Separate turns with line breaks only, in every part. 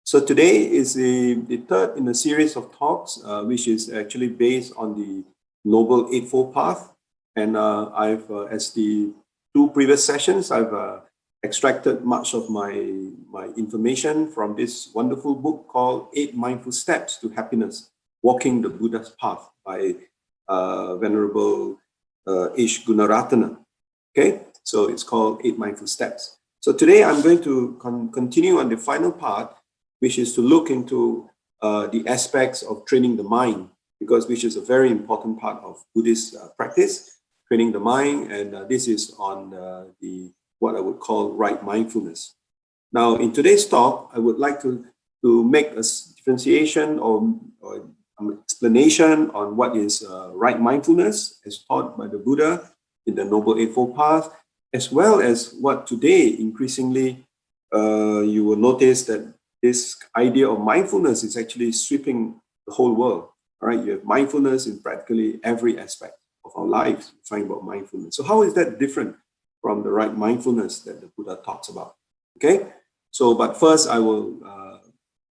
So today is the third in a series of talks, which is actually based on the Noble Eightfold Path. And as the two previous sessions, I've extracted much of my information from this wonderful book called 8 Mindful Steps to Happiness, Walking the Buddha's Path by Venerable H. Gunaratana. Okay, so it's called 8 Mindful Steps. So today I'm going to continue on the final part, which is to look into the aspects of training the mind, which is a very important part of Buddhist practice, training the mind, and this is on what I would call right mindfulness. Now, in today's talk, I would like to make a differentiation or an explanation on what is right mindfulness as taught by the Buddha in the Noble Eightfold Path, as well as what today increasingly you will notice that this idea of mindfulness is actually sweeping the whole world. All right, you have mindfulness in practically every aspect of our lives. We find about mindfulness. So how is that different from the right mindfulness that the Buddha talks about? Okay, so but first I will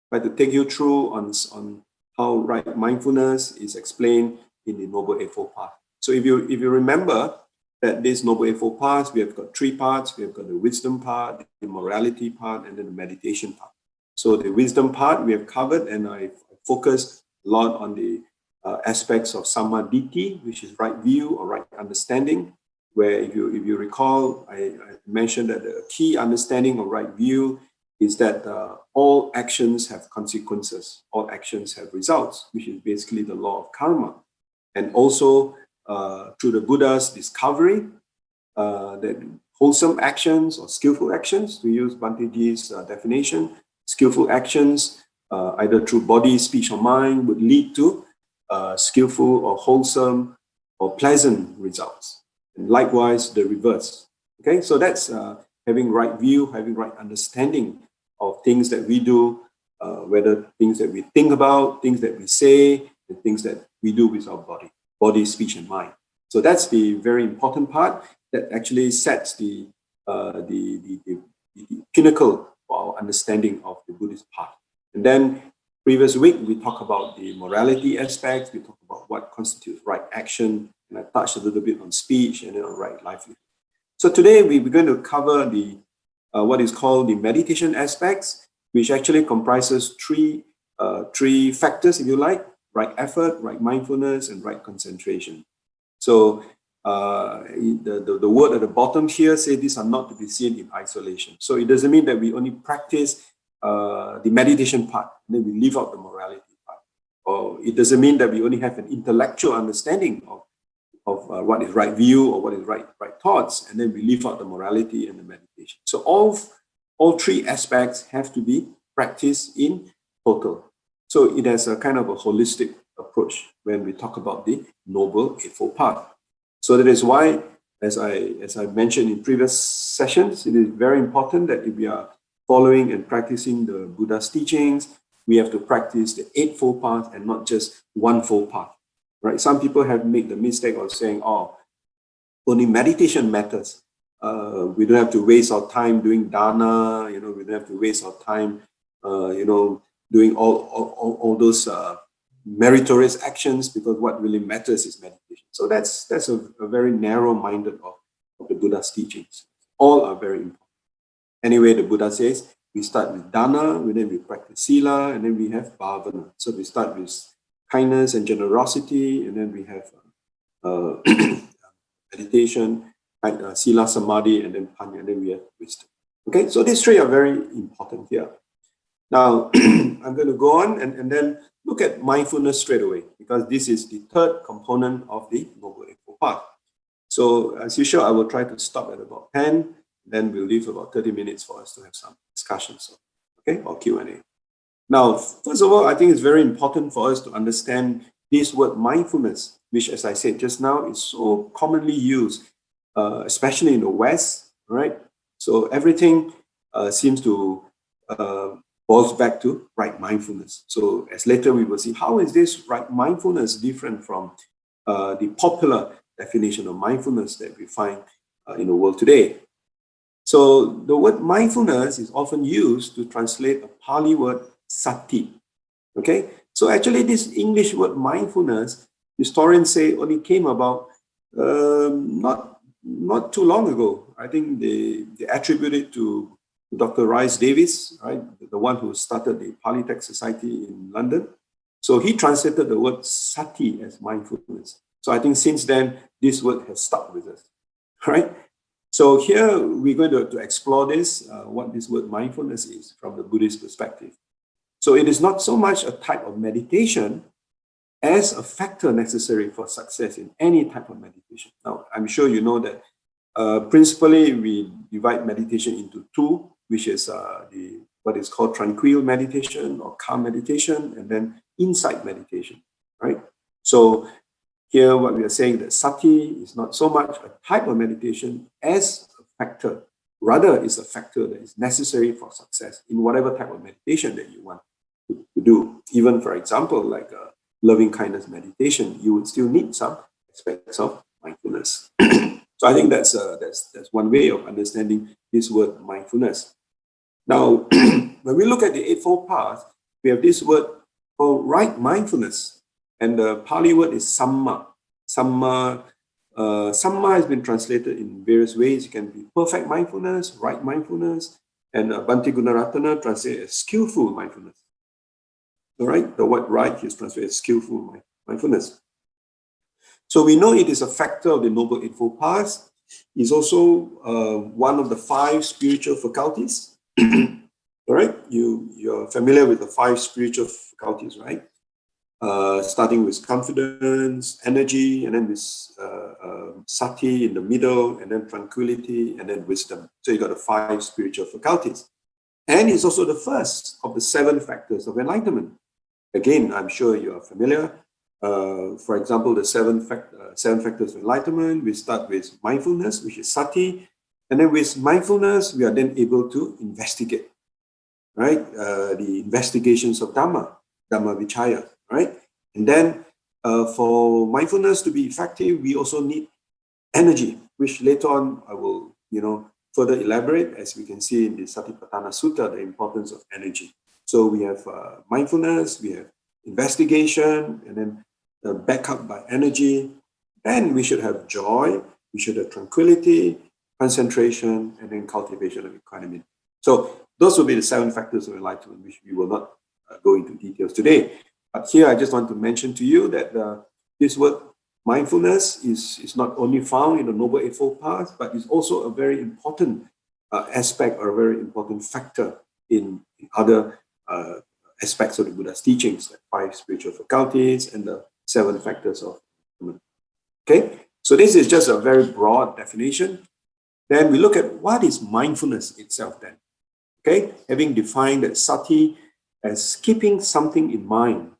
try to take you through on how right mindfulness is explained in the Noble Eightfold Path. So if you remember that this Noble Eightfold Path, we have got three parts. We have got the wisdom part, the morality part, and then the meditation part. So the wisdom part we have covered, and I focused a lot on the aspects of Samma Ditthi, which is right view or right understanding, where if you recall, I mentioned that the key understanding of right view is that all actions have consequences, all actions have results, which is basically the law of karma. And also through the Buddha's discovery, that wholesome actions or skillful actions, to use Banteji's definition, skillful actions, either through body, speech, or mind, would lead to skillful or wholesome or pleasant results. And likewise, the reverse. Okay, so that's having right view, having right understanding of things that we do, whether things that we think about, things that we say, and things that we do with our body, speech, and mind. So that's the very important part that actually sets the pinnacle for our understanding of the Buddhist path. And then previous week, we talked about the morality aspects, we talked about what constitutes right action, and I touched a little bit on speech and then on right livelihood. So today we're going to cover the what is called the meditation aspects, which actually comprises three factors, if you like: right effort, right mindfulness, and right concentration. So the word at the bottom here says these are not to be seen in isolation. So it doesn't mean that we only practice the meditation part, and then we leave out the morality part. Or it doesn't mean that we only have an intellectual understanding of what is right view or what is right thoughts, and then we leave out the morality and the meditation. So all three aspects have to be practiced in total. So it has a kind of a holistic approach when we talk about the Noble Eightfold Path. So that is why, as I mentioned in previous sessions, it is very important that if we are following and practicing the Buddha's teachings, we have to practice the Eightfold Path and not just One-fold Path. Right? Some people have made the mistake of saying, "Oh, only meditation matters. We don't have to waste our time doing dana. We don't have to waste our time, doing all those meritorious actions, because what really matters is meditation." So that's a very narrow-minded of the Buddha's teachings. All are very important. Anyway, the Buddha says we start with dana, and then we practice sila, and then we have bhavana. So we start with kindness and generosity, and then we have meditation, sila, samadhi, and then panya, and then we have wisdom. Okay, so these three are very important here. Now, I'm going to go on and then look at mindfulness straight away, because this is the third component of the Noble Eightfold Path. So as usual, I will try to stop at about 10, then we'll leave about 30 minutes for us to have some discussions, okay, or Q&A. Now, first of all, I think it's very important for us to understand this word mindfulness, which, as I said just now, is so commonly used, especially in the West, right? So everything seems to boils back to right mindfulness. So as later we will see, how is this right mindfulness different from the popular definition of mindfulness that we find in the world today? So the word mindfulness is often used to translate a Pali word sati. Okay, so actually this English word mindfulness, historians say only came about not too long ago. I think they attribute it to Dr. Rhys Davies, right, the one who started the Polytech Society in London. So he translated the word sati as mindfulness. So I think since then, this word has stuck with us, right? So here we're going to explore this, what this word mindfulness is from the Buddhist perspective. So it is not so much a type of meditation as a factor necessary for success in any type of meditation. Now, I'm sure you know that principally we divide meditation into two, which is what is called tranquil meditation or calm meditation, and then insight meditation, right? So here what we are saying that sati is not so much a type of meditation as a factor, rather is a factor that is necessary for success in whatever type of meditation that you want to do. Even for example, like a loving kindness meditation, you would still need some aspects of mindfulness. So I think that's one way of understanding this word mindfulness. Now, when we look at the Eightfold Path, we have this word called right mindfulness, and the Pali word is samma. Samma has been translated in various ways. It can be perfect mindfulness, right mindfulness, and Bhante Gunaratana translated as skillful mindfulness. All right, the word right is translated as skillful mindfulness. So we know it is a factor of the Noble Eightfold Path. It's also one of the 5 spiritual faculties. All right, you're familiar with the 5 spiritual faculties, right? Starting with confidence, energy, and then with sati in the middle, and then tranquility, and then wisdom. So you got the 5 spiritual faculties. And it's also the first of the 7 factors of enlightenment. Again, I'm sure you are familiar. For example, the 7 factors of enlightenment, we start with mindfulness, which is sati. And then with mindfulness, we are then able to investigate, right? The investigations of Dhamma, Dhamma-inspired, right? And then for mindfulness to be effective, we also need energy, which later on I will, further elaborate, as we can see in the Satipatthana Sutta, the importance of energy. So we have mindfulness, we have investigation, and then back up by energy. And we should have joy, we should have tranquility, concentration, and then cultivation of equanimity. So those will be the 7 factors of enlightenment, which we will not go into details today. But here I just want to mention to you that this word mindfulness is not only found in the Noble Eightfold Path, but is also a very important aspect or a very important factor in other aspects of the Buddha's teachings, like 5 spiritual faculties and the 7 factors of enlightenment. Okay, so this is just a very broad definition. Then we look at what is mindfulness itself then. Okay, having defined that sati as keeping something in mind,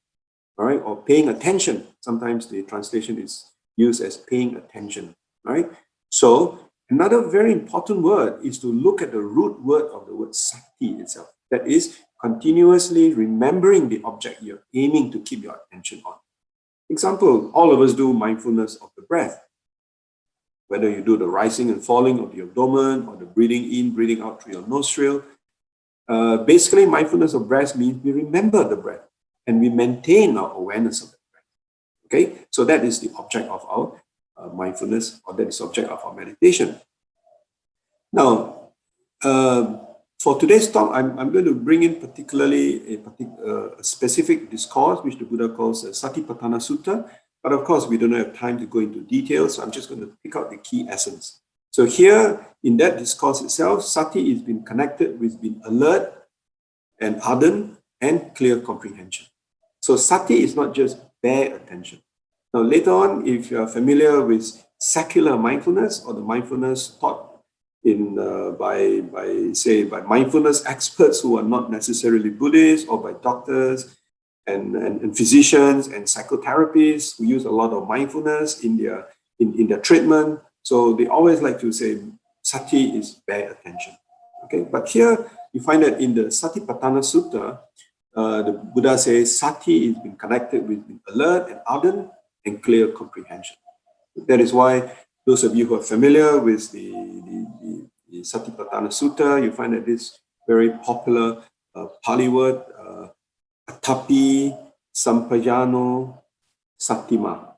all right, or paying attention. Sometimes the translation is used as paying attention, right? So another very important word is to look at the root word of the word sati itself. That is continuously remembering the object you're aiming to keep your attention on. Example, all of us do mindfulness of the breath. Whether you do the rising and falling of the abdomen or the breathing in, breathing out through your nostril. Basically, mindfulness of breath means we remember the breath and we maintain our awareness of the breath. Okay, so that is the object of our mindfulness, or that is the object of our meditation. Now, for today's talk, I'm going to bring in particularly a specific discourse, which the Buddha calls Satipatthana Sutta. But of course, we don't have time to go into details, so I'm just going to pick out the key essence. So here, in that discourse itself, sati is being connected with being alert and ardent and clear comprehension. So sati is not just bare attention. Now later on, if you are familiar with secular mindfulness or the mindfulness taught in by mindfulness experts who are not necessarily Buddhist, or by doctors and physicians and psychotherapists who use a lot of mindfulness in their treatment. So they always like to say sati is bare attention. Okay, but here you find that in the Satipatthana Sutta, the Buddha says sati is being connected with alert and ardent and clear comprehension. That is why those of you who are familiar with the Satipatthana Sutta, you find that this very popular Pali word, Atapi Sampajano Satima.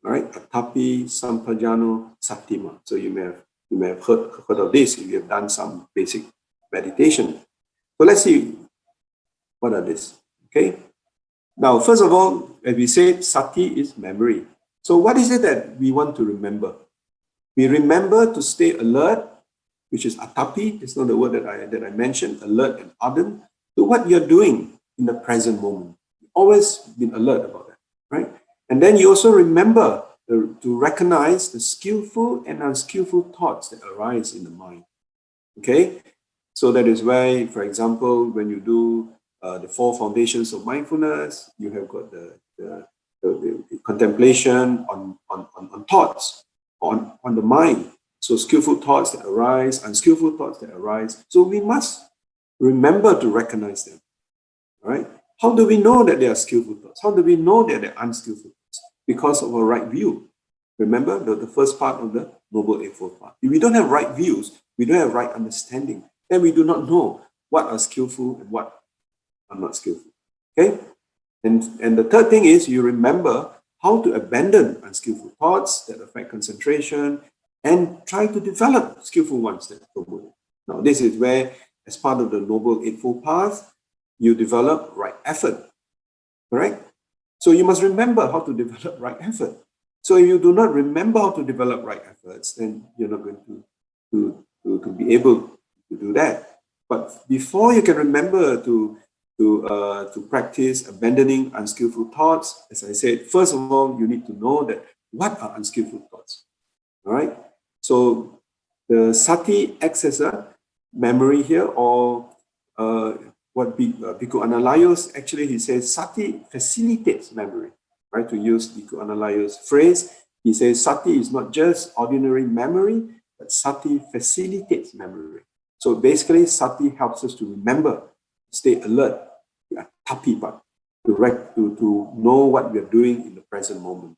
All right, Atapi Sampajano Satima. So you may have heard of this if you have done some basic meditation. So let's see what are these. Okay. Now, first of all, as we said, sati is memory. So what is it that we want to remember? We remember to stay alert, which is atapi. It's not the word that I mentioned, alert and ardent, to what you're doing in the present moment. Always been alert about that, right? And then you also remember to recognize the skillful and unskillful thoughts that arise in the mind. Okay? So that is why, for example, when you do the 4 foundations of mindfulness, you have got the contemplation on thoughts, on the mind. So skillful thoughts that arise, unskillful thoughts that arise. So we must remember to recognize them. All right? How do we know that they are skillful thoughts? How do we know that they're unskillful thoughts? Because of a right view. Remember the first part of the Noble Eightfold Path. If we don't have right views, we don't have right understanding, then we do not know what are skillful and what are not skillful. Okay? And the third thing is you remember how to abandon unskillful thoughts that affect concentration and try to develop skillful ones that promote it. Now, this is where, as part of the Noble Eightfold Path, you develop right effort. Correct? So you must remember how to develop right effort. So if you do not remember how to develop right efforts, then you're not going to be able to do that. But before you can remember to practice abandoning unskillful thoughts, as I said, first of all, you need to know that what are unskillful thoughts. All right. So the sati acts as a memory here, or what Bhikkhu Analayo's actually he says sati facilitates memory. Right, to use Bhikkhu Analayo's phrase, he says sati is not just ordinary memory, but sati facilitates memory. So basically, sati helps us to remember, stay alert, tapi part, to know what we are doing in the present moment.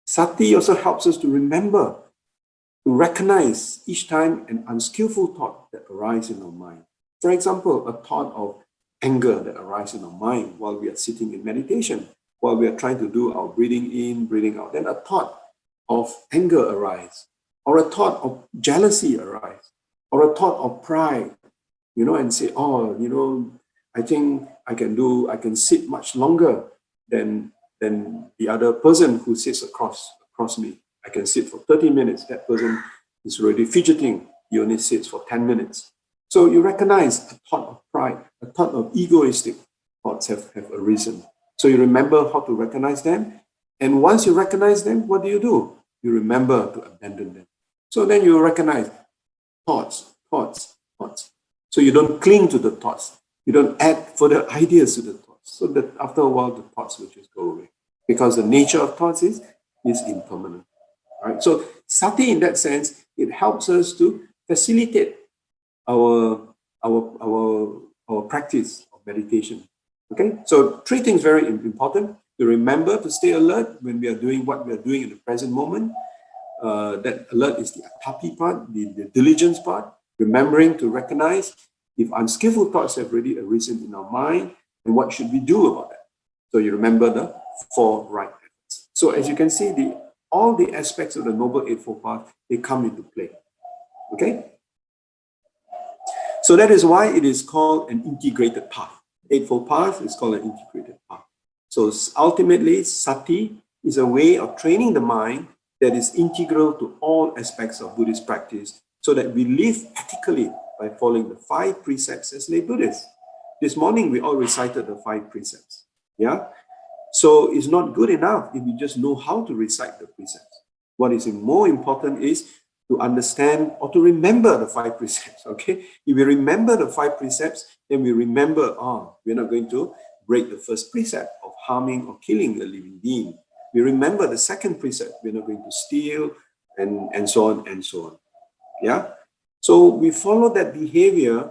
Sati also helps us to remember, to recognize each time an unskillful thought that arises in our mind. For example, a thought of anger that arises in our mind while we are sitting in meditation, while we are trying to do our breathing in, breathing out. Then a thought of anger arises, or a thought of jealousy arises, or a thought of pride, and say, I think I can sit much longer than the other person who sits across me. I can sit for 30 minutes. That person is already fidgeting. He only sits for 10 minutes. So you recognize a thought of pride, a thought of egoistic thoughts have arisen. So you remember how to recognize them. And once you recognize them, what do? You remember to abandon them. So then you recognize thoughts. So you don't cling to the thoughts. You don't add further ideas to the thoughts. So that after a while, the thoughts will just go away. Because the nature of thoughts is impermanent. Right? So sati, in that sense, it helps us to facilitate our practice of meditation. Okay, so 3 things very important: to remember to stay alert when we are doing what we are doing in the present moment. That alert is the atapi part, the diligence part. Remembering to recognize if unskillful thoughts have already arisen in our mind, and what should we do about that? So you remember the 4 right efforts. So as you can see, all the aspects of the Noble Eightfold Path, they come into play. Okay. So that is why it is called an integrated path. Eightfold Path is called an integrated path. So ultimately, sati is a way of training the mind that is integral to all aspects of Buddhist practice, so that we live ethically by following the 5 precepts as lay Buddhists. This morning, we all recited the 5 precepts. Yeah. So it's not good enough if we just know how to recite the precepts. What is more important is to understand or to remember the 5 precepts, okay? If we remember the 5 precepts, then we remember, we're not going to break the first precept of harming or killing a living being. We remember the second precept, we're not going to steal, and so on and so on. Yeah? So we follow that behavior.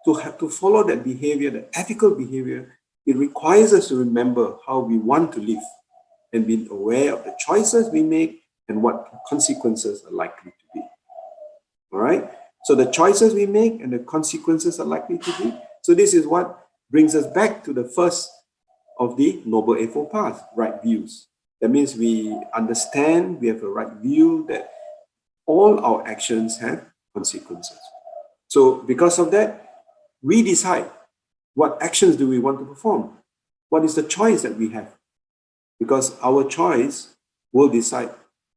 To follow that behavior, the ethical behavior, it requires us to remember how we want to live and be aware of the choices we make and what consequences are likely to be. All right? So the choices we make and the consequences are likely to be. So this is what brings us back to the first of the Noble Eightfold Path, right views. That means we understand, we have a right view that all our actions have consequences. So because of that, we decide what actions do we want to perform. What is the choice that we have? Because our choice will decide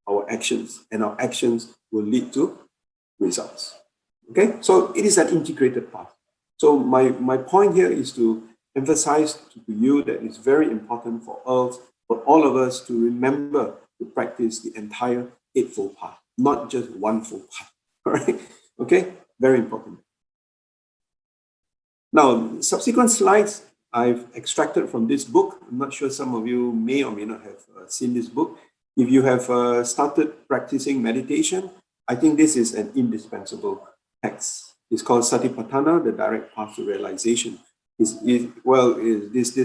our actions, and our actions will lead to results. Okay, so it is an integrated path. So my point here is to emphasize to you that it's very important for us, for all of us, to remember to practice the entire Eightfold Path, not just one full path. All right, okay, very important. Now, subsequent slides I've extracted from this book. I'm not sure some of you may or may not have seen this book. If you have started practicing meditation, I think this is an indispensable text. It's called Satipatthana, the Direct Path to Realization. This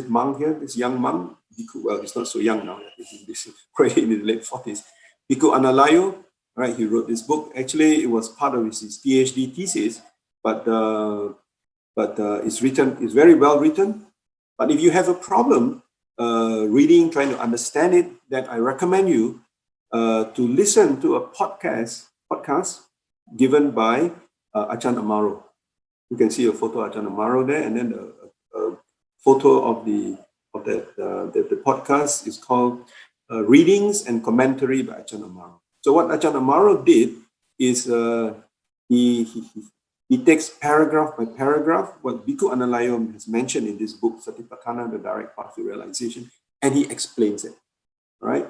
monk here, this young monk, well, he's not so young now, he's probably in his late 40s. Bhikkhu Liow, right, he wrote this book. Actually, it was part of his PhD thesis, but it's very well written. But if you have a problem reading, trying to understand it, then I recommend you to listen to a podcast given by Ajahn Amaro. You can see a photo of Ajahn Amaro there, and then a photo of the podcast is called Readings and Commentary by Ajahn Amaro. So what Ajahn Amaro did is he takes paragraph by paragraph what Bhikkhu Liow has mentioned in this book, Satipatthana, the Direct Path to Realization, and he explains it, right?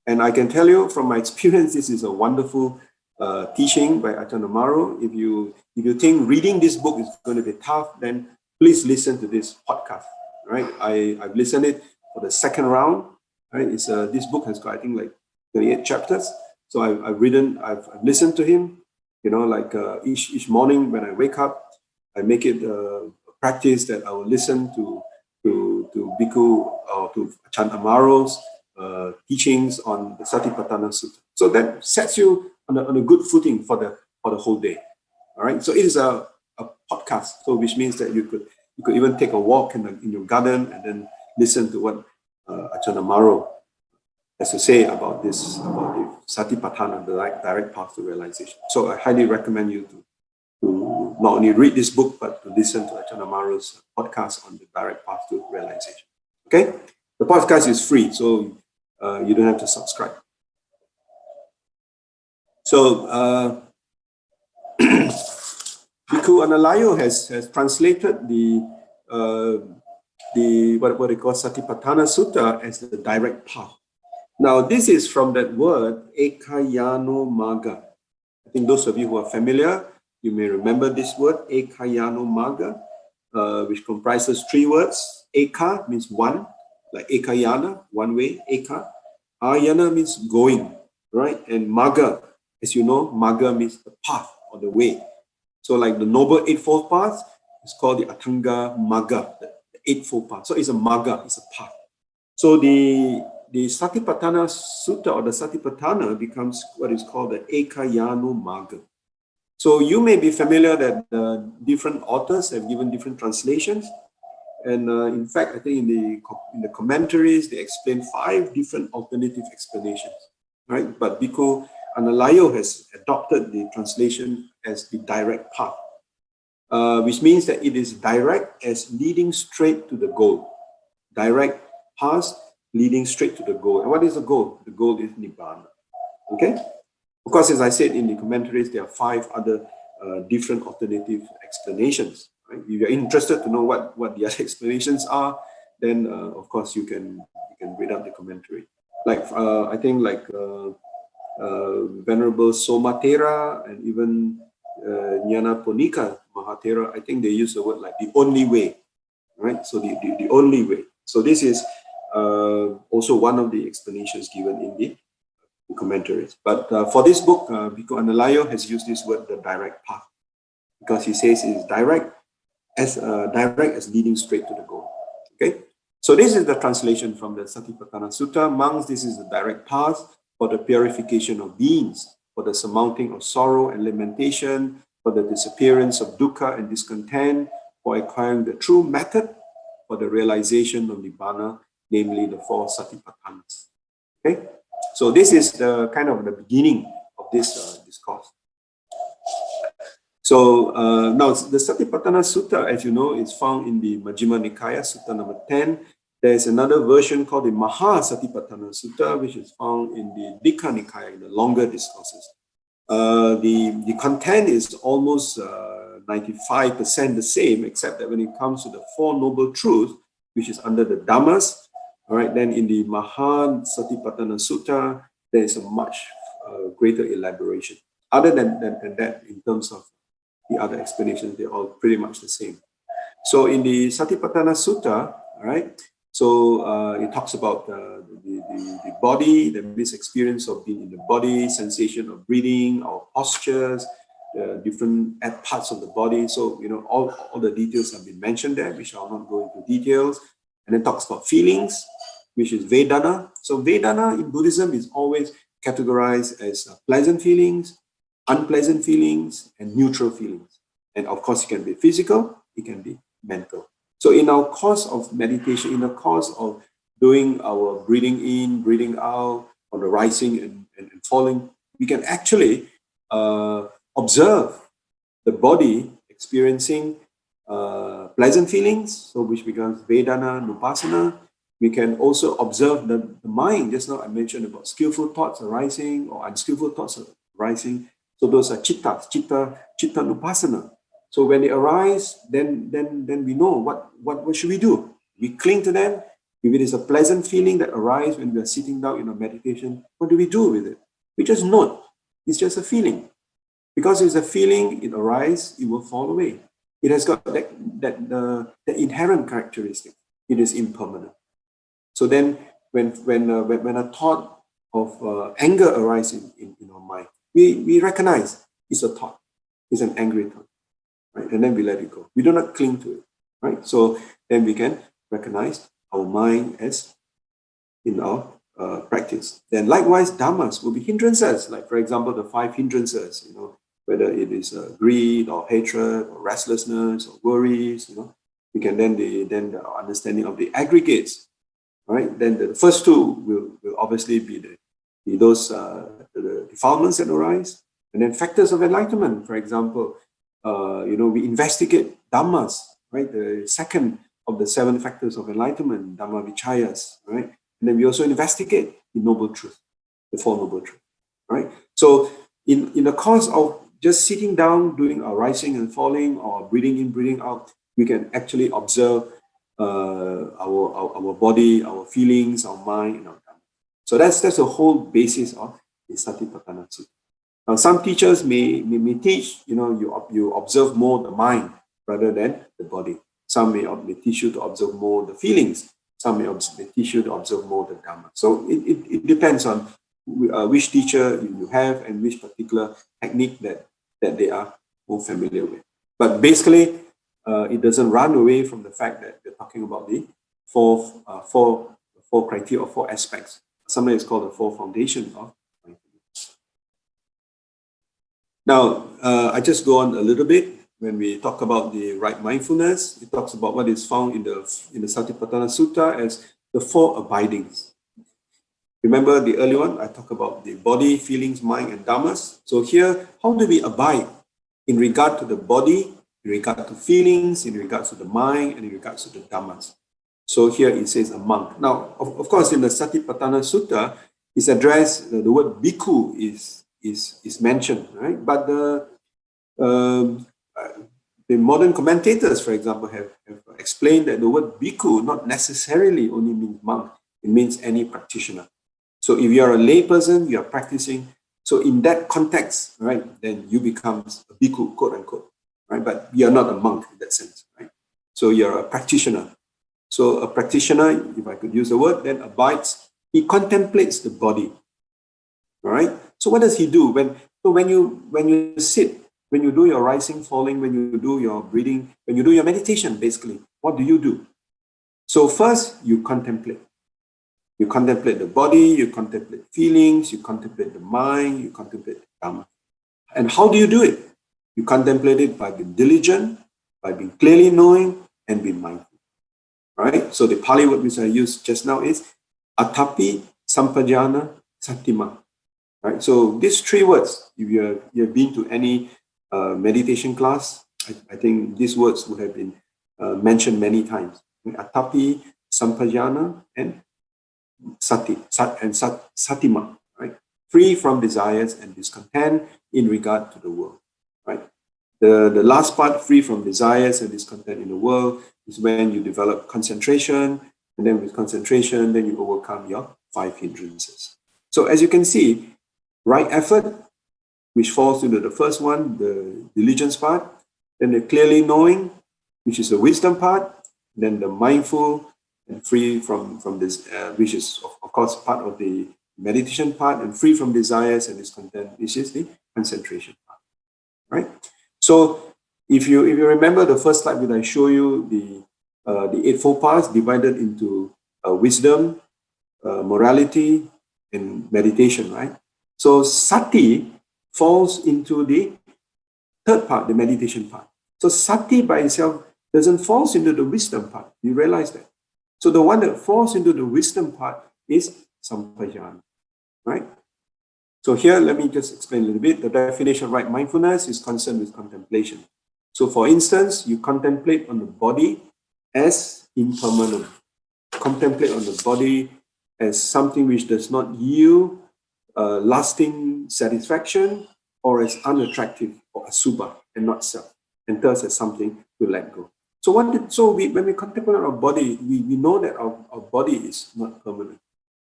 And I can tell you from my experience, this is a wonderful teaching by Ajahn Amaro. If you think reading this book is going to be tough, then please listen to this podcast, right? I've listened it for the second round, right? This book has got, I think, like 28 chapters. So I've listened to him. You know, like each morning when I wake up, I make it a practice that I will listen to Bhikkhu or to Ajahn Amaro's teachings on the Satipatthana Sutta. So that sets you on a good footing for the whole day. All right. So it is a podcast. So which means that you could even take a walk in your garden and then listen to what Ajahn Amaro has to say about the Satipatthana, the direct path to realization. So I highly recommend you to not only read this book, but to listen to Ajahn Amaro's podcast on the direct path to realization. Okay? The podcast is free, so you don't have to subscribe. So Bhikkhu Liow has translated the what they call Satipatthana Sutta as the direct path. Now, this is from that word, Ekayano Magga. I think those of you who are familiar, you may remember this word, Ekayano Magga, which comprises three words. Eka means one, like Ekayana, one way, Eka. Ayana means going, right? And Magga, as you know, Magga means the path or the way. So like the Noble Eightfold Path is called the Atthanga Magga, the Eightfold Path. So it's a Magga, it's a path. So the Satipatthana Sutta or the Satipatthana becomes what is called the Ekayano Magga. So you may be familiar that different authors have given different translations. And in fact, I think in the commentaries, they explain 5 different alternative explanations, right? But Bhikkhu Liow has adopted the translation as the direct path, which means that it is direct as leading straight to the goal. Direct path leading straight to the goal. And what is the goal? The goal is Nibbana. Okay? Of course, as I said in the commentaries, there are 5 other different alternative explanations. Right? If you're interested to know what the other explanations are, then of course you can read up the commentary. Like I think like Venerable Somatera and even Nyanaponika Mahatera, I think they use the word like the only way. Right? So the only way. So this is also one of the explanations given in the commentaries. But for this book, Bhikkhu Liow has used this word, the direct path, because he says it is direct as leading straight to the goal. Okay, so this is the translation from the Satipatthana Sutta. Monks, this is the direct path for the purification of beings, for the surmounting of sorrow and lamentation, for the disappearance of dukkha and discontent, for acquiring the true method, for the realization of Nibbana, namely the 4 Satipatthanas. Okay, so this is the kind of the beginning of this discourse. So now the Satipatthana Sutta, as you know, is found in the Majjhima Nikaya, Sutta number 10. There is another version called the Maha Satipatthana Sutta, which is found in the Dikha Nikaya, in the longer discourses. The content is almost 95% the same, except that when it comes to the 4 Noble Truths, which is under the Dhammas, all right, then in the Maha Satipatthana Sutta, there is a much greater elaboration. Other than that, in terms of the other explanations, they're all pretty much the same. So in the Satipatthana Sutta, all right, so it talks about the body, the experience of being in the body, sensation of breathing, our postures, different parts of the body. So, you know, all the details have been mentioned there, which I'll not go into details. And then talks about feelings, which is Vedana. So Vedana in Buddhism is always categorized as pleasant feelings, unpleasant feelings, and neutral feelings. And of course, it can be physical, it can be mental. So in our course of meditation, in the course of doing our breathing in, breathing out, or the rising and falling, we can actually observe the body experiencing pleasant feelings, so which becomes Vedana, Nupassana. We can also observe the mind. Just now I mentioned about skillful thoughts arising or unskillful thoughts arising. So those are chitta Nupassana. So when they arise, then we know what should we do. We cling to them. If it is a pleasant feeling that arises when we are sitting down in a meditation, what do we do with it? We just note. It's just a feeling. Because it's a feeling, it arises, it will fall away. It has got that inherent characteristic. It is impermanent. So then when a thought of anger arises in our mind, we recognize it's a thought. It's an angry thought. Right? And then we let it go. We do not cling to it. Right? So then we can recognize our mind as in our practice. Then likewise, dhammas will be hindrances. Like for example, the 5 hindrances, you know, whether it is greed or hatred or restlessness or worries, you know, we can then the understanding of the aggregates, right? Then the first 2 will obviously be those the defilements that arise, and then factors of enlightenment. For example, you know, we investigate dhammas, right? The second of the 7 factors of enlightenment, Dhamma vichayas, right? And then we also investigate the noble truth, the 4 noble truths, right? So in the course of just sitting down, doing our rising and falling, or breathing in, breathing out, we can actually observe our body, our feelings, our mind, and our dhamma. So that's the whole basis of the Satipatthana Sutta. Now, some teachers may teach, you know, you observe more the mind rather than the body. Some may teach you to observe more the feelings. Some may teach you to observe more the dhamma. So it depends on which teacher you have and which particular technique that they are more familiar with. But basically, it doesn't run away from the fact that we're talking about the four criteria or 4 aspects. Sometimes it's called the 4 foundations of mindfulness. Now, I just go on a little bit. When we talk about the right mindfulness, it talks about what is found in the Satipatthana Sutta as the 4 abidings. Remember the early one, I talk about the body, feelings, mind, and dhammas. So here, how do we abide in regard to the body, in regard to feelings, in regards to the mind, and in regards to the dhammas? So here it says a monk. Now, of course, in the Satipatthana Sutta, it's addressed, the word bhikkhu is mentioned, right? But the modern commentators, for example, have explained that the word bhikkhu not necessarily only means monk. It means any practitioner. So if you're a lay person, you are practicing. So in that context, right, then you become a bhikkhu, quote unquote, right? But you're not a monk in that sense, right? So you're a practitioner. So a practitioner, if I could use the word, then abides. He contemplates the body. All right. So what does he do when you sit, when you do your rising, falling, when you do your breathing, when you do your meditation, basically, what do? So first, you contemplate. You contemplate the body, you contemplate feelings, you contemplate the mind, you contemplate the dhamma. And how do you do it? You contemplate it by being diligent, by being clearly knowing, and being mindful. right? So the Pali word which I used just now is Atapi, Sampajana, Satima, right? So these three words, if you have been to any meditation class, I think these words would have been mentioned many times. Atapi, Sampajana, and Satima, right? Free from desires and discontent in regard to the world, right? The last part, free from desires and discontent in the world, is when you develop concentration, and then with concentration, then you overcome your 5 hindrances. So as you can see, right effort, which falls into the first one, the diligence part, then the clearly knowing, which is the wisdom part, then the mindful and free from this, which is of course part of the meditation part, and free from desires and discontent, which is the concentration part, right? So if you remember the first slide when I show you the Eightfold Paths divided into wisdom, morality, and meditation, right? So sati falls into the third part, the meditation part. So sati by itself doesn't fall into the wisdom part. You realize that? So the one that falls into the wisdom part is sampajana, right? So here, let me just explain a little bit. The definition of right mindfulness is concerned with contemplation. So for instance, you contemplate on the body as impermanent. Contemplate on the body as something which does not yield lasting satisfaction, or as unattractive or asubha and not self, and thus as something to let go. So when we contemplate our body, we know that our body is not permanent,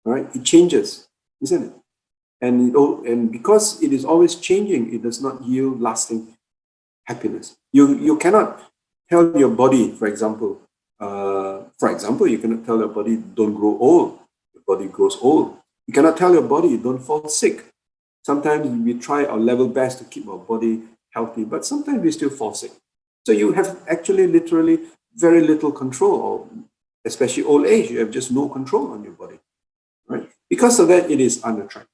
right? It changes, isn't it? And because it is always changing, it does not yield lasting happiness. You cannot tell your body, for example, you cannot tell your body, don't grow old. Your body grows old. You cannot tell your body, don't fall sick. Sometimes we try our level best to keep our body healthy, but sometimes we still fall sick. So you have actually literally very little control, or especially old age, you have just no control on your body, right? Because of that, it is unattractive,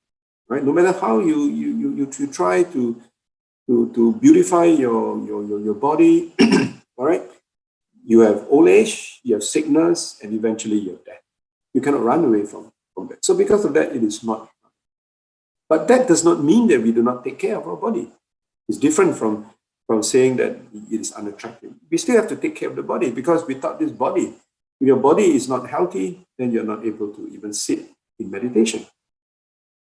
right? No matter how you try to beautify your body, all right? You have old age, you have sickness, and eventually you have death. You cannot run away from that. So because of that, it is not. But that does not mean that we do not take care of our body. It's different from saying that it is unattractive. We still have to take care of the body, because without this body, if your body is not healthy, then you're not able to even sit in meditation.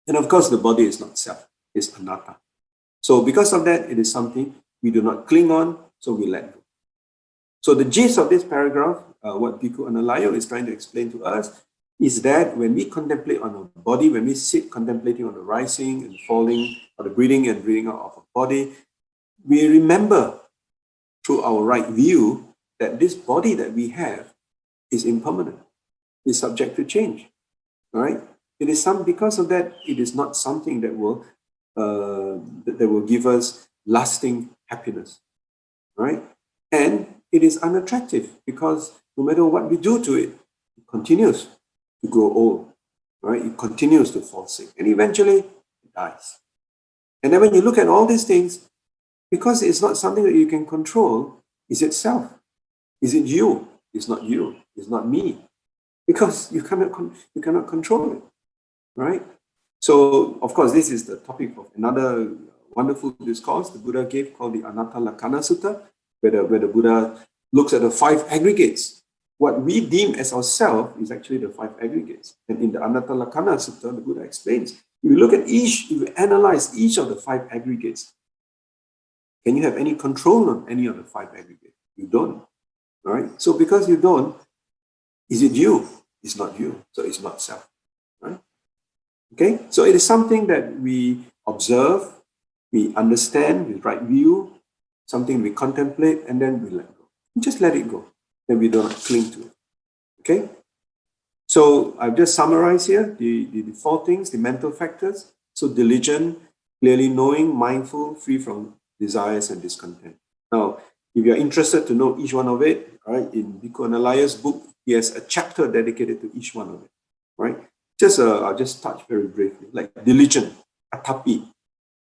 And of course, the body is not self, it's anatta. So because of that, it is something we do not cling on, so we let go. So the gist of this paragraph, what Bhikkhu Liow is trying to explain to us, is that when we contemplate on our body, when we sit contemplating on the rising and falling, or the breathing and breathing out of our body, we remember through our right view that this body that we have is impermanent, is subject to change, right? It is because of that, it is not something that will give us lasting happiness, right? And it is unattractive, because no matter what we do to it, it continues to grow old, right? It continues to fall sick, and eventually it dies. And then when you look at all these things, because it's not something that you can control, is it self? Is it you? It's not you. It's not me. Because you cannot control it, right? So, of course, this is the topic of another wonderful discourse the Buddha gave, called the Anatta Lakkhana Sutta, where the Buddha looks at the 5 aggregates. What we deem as ourself is actually the 5 aggregates. And in the Anatta Lakkhana Sutta, the Buddha explains, if you look at if you analyze each of the 5 aggregates, can you have any control on any of the 5 aggregates? You don't, right? So because you don't, is it you? It's not you, so it's not self, right? Okay, so it is something that we observe, we understand with right view, something we contemplate, and then we let go. We just let it go, and we don't cling to it. Okay, so I've just summarized here the 4 things, the mental factors. So diligent, clearly knowing, mindful, free from desires and discontent. Now, if you're interested to know each one of it, right, in Bhikkhu Liow's book, he has a chapter dedicated to each one of it, right? I'll just touch very briefly, like diligent, atapi,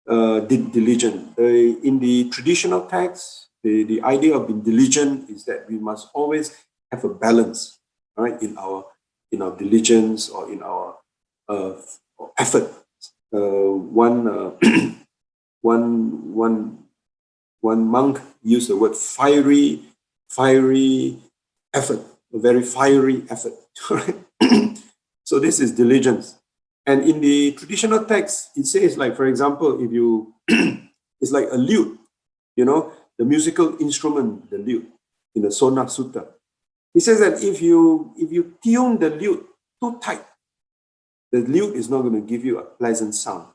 diligent. In the traditional text, the idea of being diligent is that we must always have a balance right? In our diligence or in our effort. One monk used the word fiery effort, a very fiery effort. So this is diligence. And in the traditional text, it says, like, for example, if you, it's like a lute, the musical instrument, the lute, in the Sona Sutta. He says that if you tune the lute too tight, the lute is not going to give you a pleasant sound.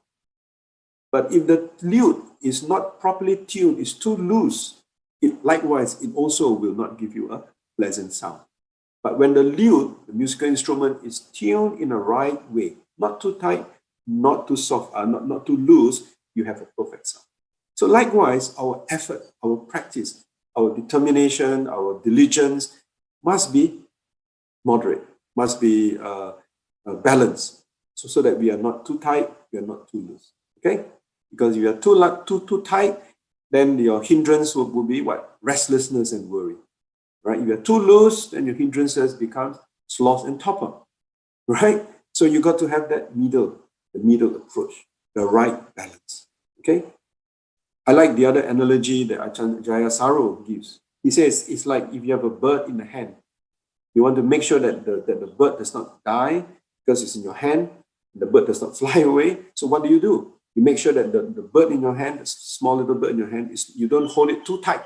But if the lute is not properly tuned, is too loose, likewise, it also will not give you a pleasant sound. But when the lute, the musical instrument, is tuned in the right way, not too tight, not too soft, not too loose, you have a perfect sound. So likewise, our effort, our practice, our determination, our diligence must be moderate, must be balanced, so that we are not too tight, we are not too loose. Okay? Because if you are too tight, then your hindrance will be what? Restlessness and worry. Right? If you are too loose, then your hindrances become sloth and torpor. Right? So you got to have that the middle approach, the right balance. Okay? I like the other analogy that Ajahn Jaya Saro gives. He says it's like if you have a bird in the hand, you want to make sure that the bird does not die because it's in your hand, the bird does not fly away. So what do? You make sure that the bird in your hand, the small little bird in your hand, you don't hold it too tight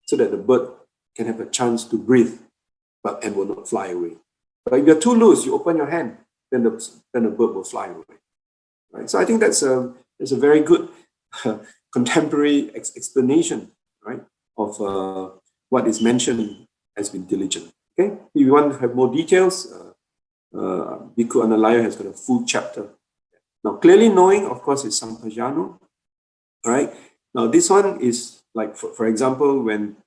so that the bird can have a chance to breathe and will not fly away. But if you're too loose, you open your hand, then the bird will fly away. Right? So I think that's a very good contemporary explanation, right, of what is mentioned as being diligent. Okay, if you want to have more details, Bhikkhu Liow has got a full chapter. Now, clearly knowing, of course, is sampajano. All right. Now, this one is like, for example, when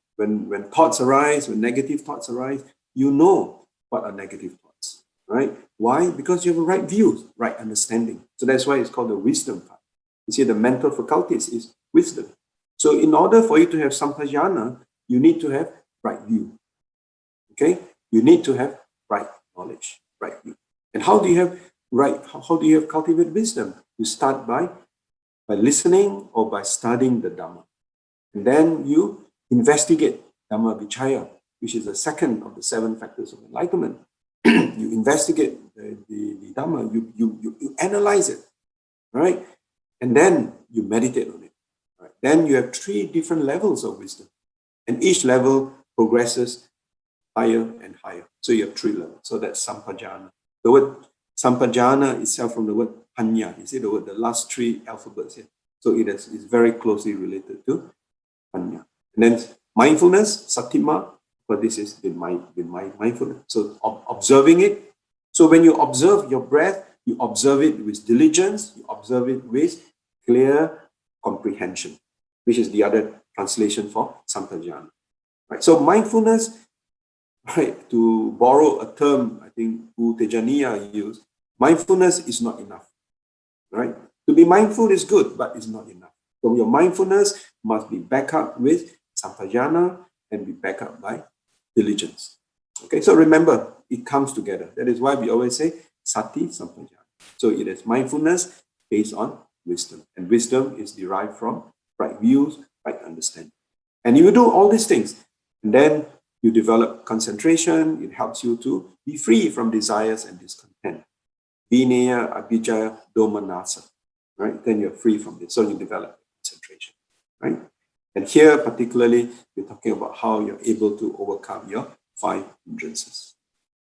thoughts arise, when negative thoughts arise, you know what are negative thoughts, right? Why? Because you have a right view, right understanding. So that's why it's called the wisdom part. You see, the mental faculties is wisdom. So in order for you to have sampajana, you need to have right view. Okay? You need to have right knowledge, right view. And how do you have cultivated wisdom? You start by listening or by studying the Dhamma. And then you investigate Dhamma-inspired, which is the second of the 7 factors of enlightenment. You investigate the Dhamma, you analyze it, right? And then you meditate on it. Right? Then you have 3 different levels of wisdom. And each level progresses higher and higher. So you have 3 levels. So that's sampajana. The word sampajana itself from the word panya. You see the word, the last 3 alphabets here. So it's very closely related to panya. And then mindfulness, satima, but this is the mindfulness. So observing it. So when you observe your breath, you observe it with diligence, you observe it with clear comprehension, which is the other translation for sampajana. Right? So mindfulness, right, to borrow a term I think U Tejaniya used, mindfulness is not enough. Right? To be mindful is good, but it's not enough. So your mindfulness must be backed up with sampajana and be backed up by diligence. Okay, so remember, it comes together. That is why we always say sati sampajana. So it is mindfulness based on wisdom. And wisdom is derived from right views, right understanding. And you do all these things, and then you develop concentration. It helps you to be free from desires and discontent. Vinaya, abhijaya, domanasa. Right? Then you're free from this. So you develop concentration. Right? And here, particularly, we're talking about how you're able to overcome your 5 hindrances.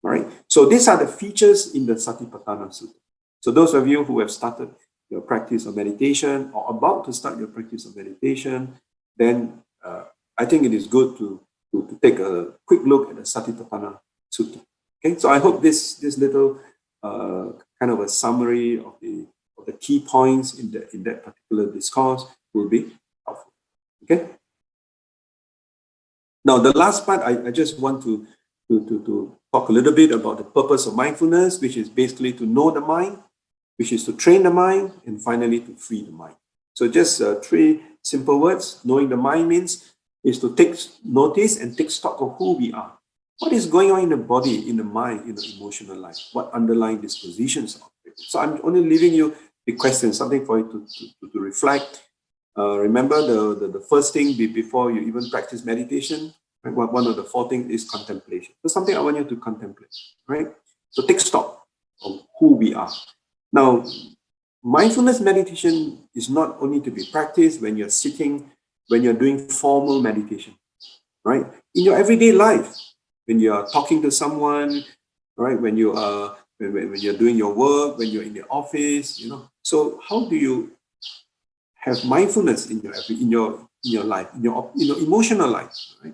All right? So these are the features in the Satipatthana Sutta. So those of you who have started your practice of meditation or about to start your practice of meditation, then I think it is good to take a quick look at the Satipatthana Sutta. Okay, so I hope this little kind of a summary of the key points in that particular discourse will be helpful. Okay. Now the last part, I just want to talk a little bit about the purpose of mindfulness, which is basically to know the mind, which is to train the mind, and finally to free the mind. So just 3 simple words. Knowing the mind is to take notice and take stock of who we are. what is going on in the body, in the mind, in the emotional life, what underlying dispositions are. So I'm only leaving you the question, something for you to reflect. Remember the first thing before you even practice meditation, right? One of the four things is contemplation. So something I want you to contemplate, right? So take stock of who we are. Now, mindfulness meditation is not only to be practiced when you're sitting, when you're doing formal meditation, right? In your everyday life, when you are talking to someone, right? When you are when you're doing your work, when you're in the office, So how do you have mindfulness in your life, in your emotional life, right?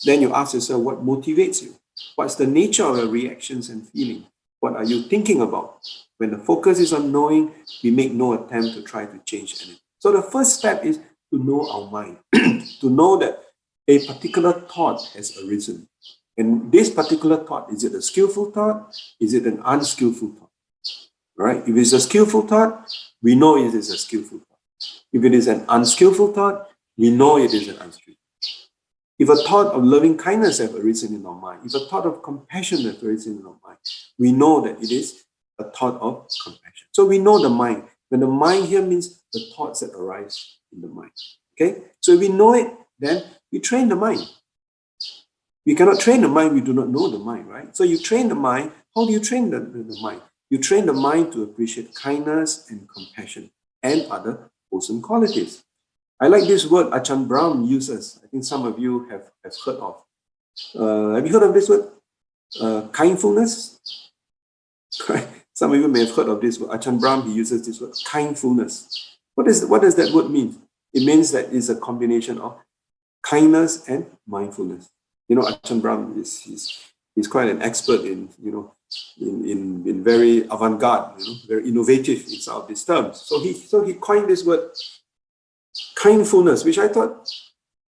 Then you ask yourself, what motivates you? What's the nature of your reactions and feeling? What are you thinking about? When the focus is on knowing, we make no attempt to try to change anything. So the first step is to know our mind, to know that a particular thought has arisen. And this particular thought, is it a skillful thought? Is it an unskillful thought? Right? If it's a skillful thought, we know it is a skillful thought. If it is an unskillful thought, we know it is an unskillful thought. If a thought of loving kindness has arisen in our mind, if a thought of compassion has arisen in our mind, we know that it is a thought of compassion. So we know the mind. When the mind here means the thoughts that arise in the mind. Okay? So if we know it, then we train the mind. We cannot train the mind, we do not know the mind, right? So you train the mind. How do you train the mind? You train the mind to appreciate kindness and compassion and other wholesome qualities. I like this word Ajahn Brahm uses. I think some of you have heard of. Have you heard of this word? Kindfulness? Some of you may have heard of this word. Ajahn Brahm, he uses this word, kindfulness. What does that word mean? It means that it's a combination of kindness and mindfulness. Ajahn Brahm he's quite an expert in very avant-garde, very innovative in some of these terms. So he coined this word kindfulness, which I thought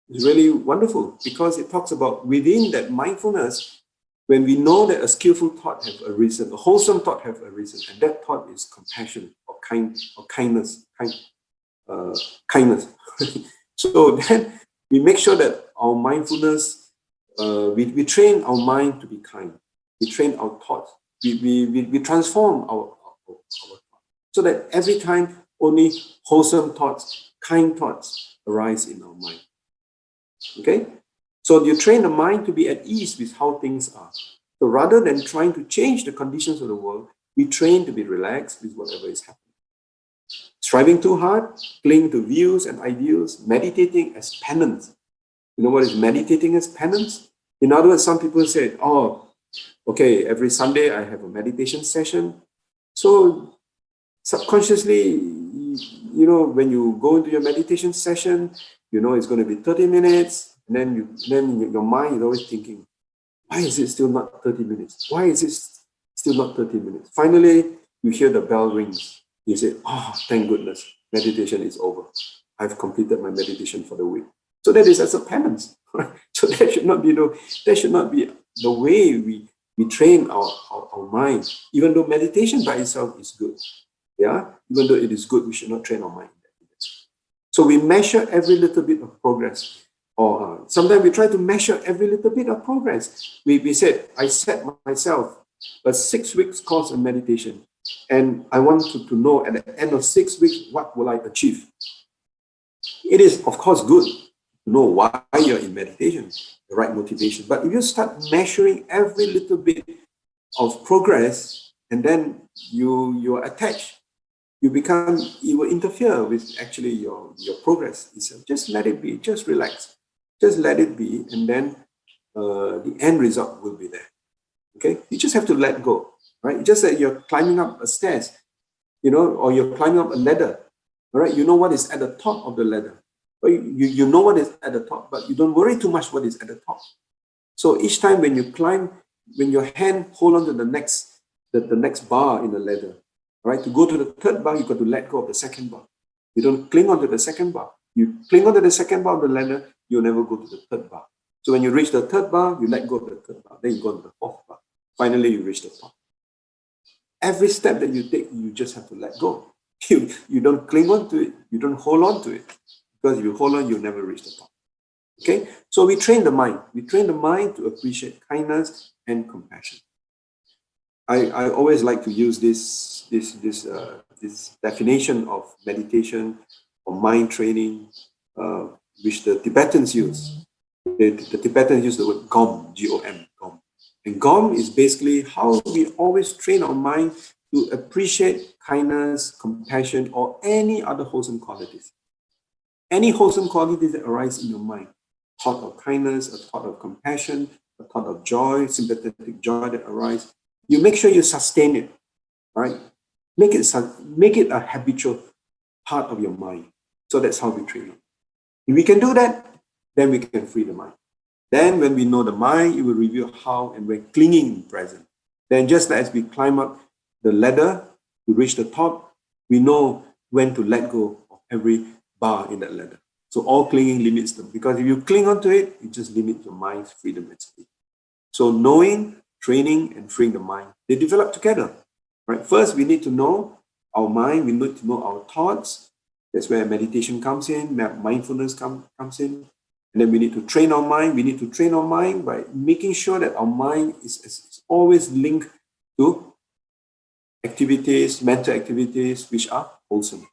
is really wonderful because it talks about within that mindfulness, when we know that a skillful thought have arisen, a wholesome thought have arisen, and that thought is compassion or kindness. So then we make sure that our mindfulness, we train our mind to be kind. We train our thoughts. We transform our thoughts so that every time only wholesome thoughts, kind thoughts arise in our mind. Okay? So you train the mind to be at ease with how things are. So rather than trying to change the conditions of the world, we train to be relaxed with whatever is happening. Striving too hard, clinging to views and ideals, meditating as penance. You know what is meditating as penance? In other words, some people say, okay, every Sunday I have a meditation session. So subconsciously, when you go into your meditation session, it's going to be 30 minutes. And then your mind is always thinking, why is it still not 30 minutes? Why is it still not 30 minutes? Finally, you hear the bell rings. You say, thank goodness, meditation is over. I've completed my meditation for the week. So that is as a penance. Right? So that should not be the way we train our mind, even though meditation by itself is good. Yeah, even though it is good, we should not train our mind. So we measure every little bit of progress. Or sometimes we try to measure every little bit of progress. We said, I set myself a 6 weeks course in meditation. And I want to know at the end of 6 weeks, what will I achieve? It is, of course, good to know why you're in meditation, the right motivation. But if you start measuring every little bit of progress, and then you're attached, it will interfere with actually your progress. Just let it be, just relax. Just let it be, and then the end result will be there. Okay? You just have to let go, right? It's just that you're climbing up a stairs, or you're climbing up a ladder, all right? You know what is at the top of the ladder. But you know what is at the top, but you don't worry too much what is at the top. So each time when you climb, when your hand hold on to the next bar in the ladder, all right? To go to the third bar, you got to let go of the second bar. You don't cling onto the second bar. You cling onto the second bar of the ladder, you'll never go to the third bar. So when you reach the third bar, you let go of the third bar. Then you go to the fourth bar. Finally, you reach the top. Every step that you take, you just have to let go. You don't cling on to it. You don't hold on to it. Because if you hold on, you'll never reach the top. Okay, so we train the mind. We train the mind to appreciate kindness and compassion. I always like to use this definition of meditation or mind training, which the Tibetans use. The Tibetans use the word gom, G-O-M, gom. And gom is basically how we always train our mind to appreciate kindness, compassion, or any other wholesome qualities. Any wholesome qualities that arise in your mind. Thought of kindness, a thought of compassion, a thought of joy, sympathetic joy that arise. You make sure you sustain it, right? Make it a habitual part of your mind. So that's how we train it. If we can do that, then we can free the mind. Then when we know the mind, it will reveal how and where clinging is present. Then just as we climb up the ladder to reach the top, we know when to let go of every bar in that ladder. So all clinging limits them. Because if you cling onto it, it just limits your mind's freedom and speed. So knowing, training, and freeing the mind, they develop together. Right? First, we need to know our mind. We need to know our thoughts. That's where meditation comes in, mindfulness comes in. And then we need to train our mind. We need to train our mind by making sure that our mind is always linked to activities, mental activities, which are wholesome.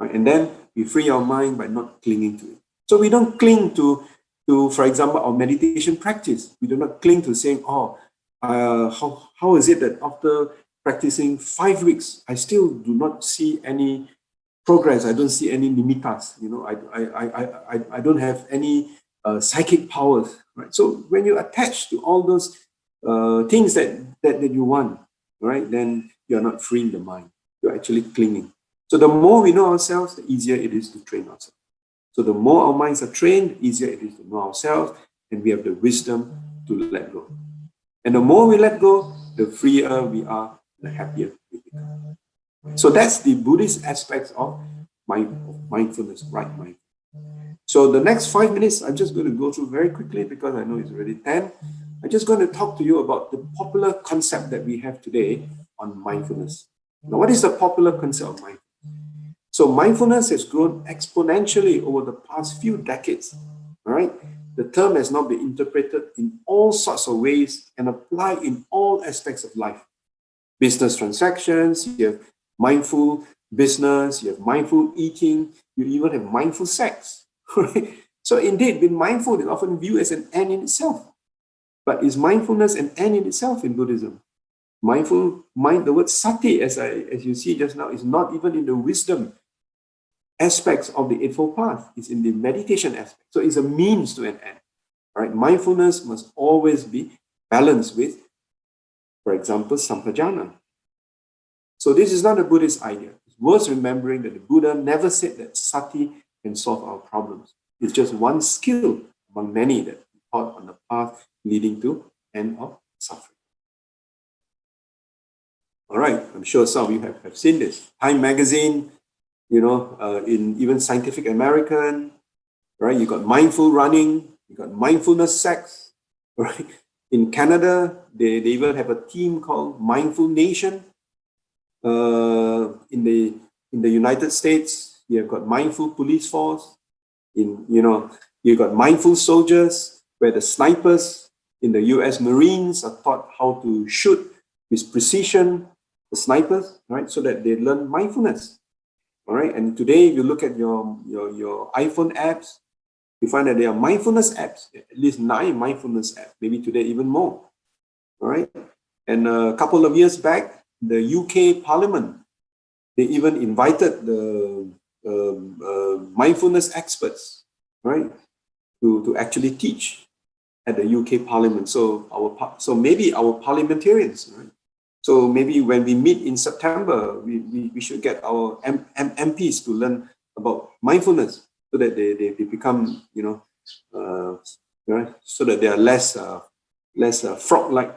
Right? And then we free our mind by not clinging to it. So we don't cling to, for example, our meditation practice. We do not cling to saying, how is it that after practicing 5 weeks, I still do not see any progress. I don't see any nimittas. I don't have any psychic powers. Right. So when you attach to all those things that you want, right, then you are not freeing the mind. You're actually clinging. So the more we know ourselves, the easier it is to train ourselves. So the more our minds are trained, the easier it is to know ourselves, and we have the wisdom to let go. And the more we let go, the freer we are, the happier we become. So that's the Buddhist aspects of mindfulness, right mind. So the next 5 minutes, I'm just going to go through very quickly because I know it's already 10. I'm just going to talk to you about the popular concept that we have today on mindfulness. Now, what is the popular concept of mindfulness? So mindfulness has grown exponentially over the past few decades, all right? The term has now been interpreted in all sorts of ways and applied in all aspects of life. Business transactions, you have mindful business, you have mindful eating, you even have mindful sex, right? So indeed, being mindful is often viewed as an end in itself. But is mindfulness an end in itself in Buddhism? The word sati, as you see just now, is not even in the wisdom aspects of the Eightfold Path. It's in the meditation aspect. So it's a means to an end. Right? Mindfulness must always be balanced with, for example, sampajana. So this is not a Buddhist idea. It's worth remembering that the Buddha never said that sati can solve our problems. It's just one skill among many that we taught on the path leading to end of suffering. All right, I'm sure some of you have seen this. Time magazine, in even Scientific American, right? You got mindful running, you got mindfulness sex, right? In Canada, they even have a team called Mindful Nation. In the United States, you have got mindful police force. You've got mindful soldiers, where the snipers in the US Marines are taught how to shoot with precision, the snipers, right? So that they learn mindfulness. All right, and today if you look at your iPhone apps, you find that there are mindfulness apps, at least 9 mindfulness apps, maybe today even more. All right, and a couple of years back, the UK Parliament, they even invited the mindfulness experts, right, to actually teach at the UK Parliament. So maybe our parliamentarians, right? So maybe when we meet in September, we should get our MPs to learn about mindfulness so that they become, right? So that there are less frog-like,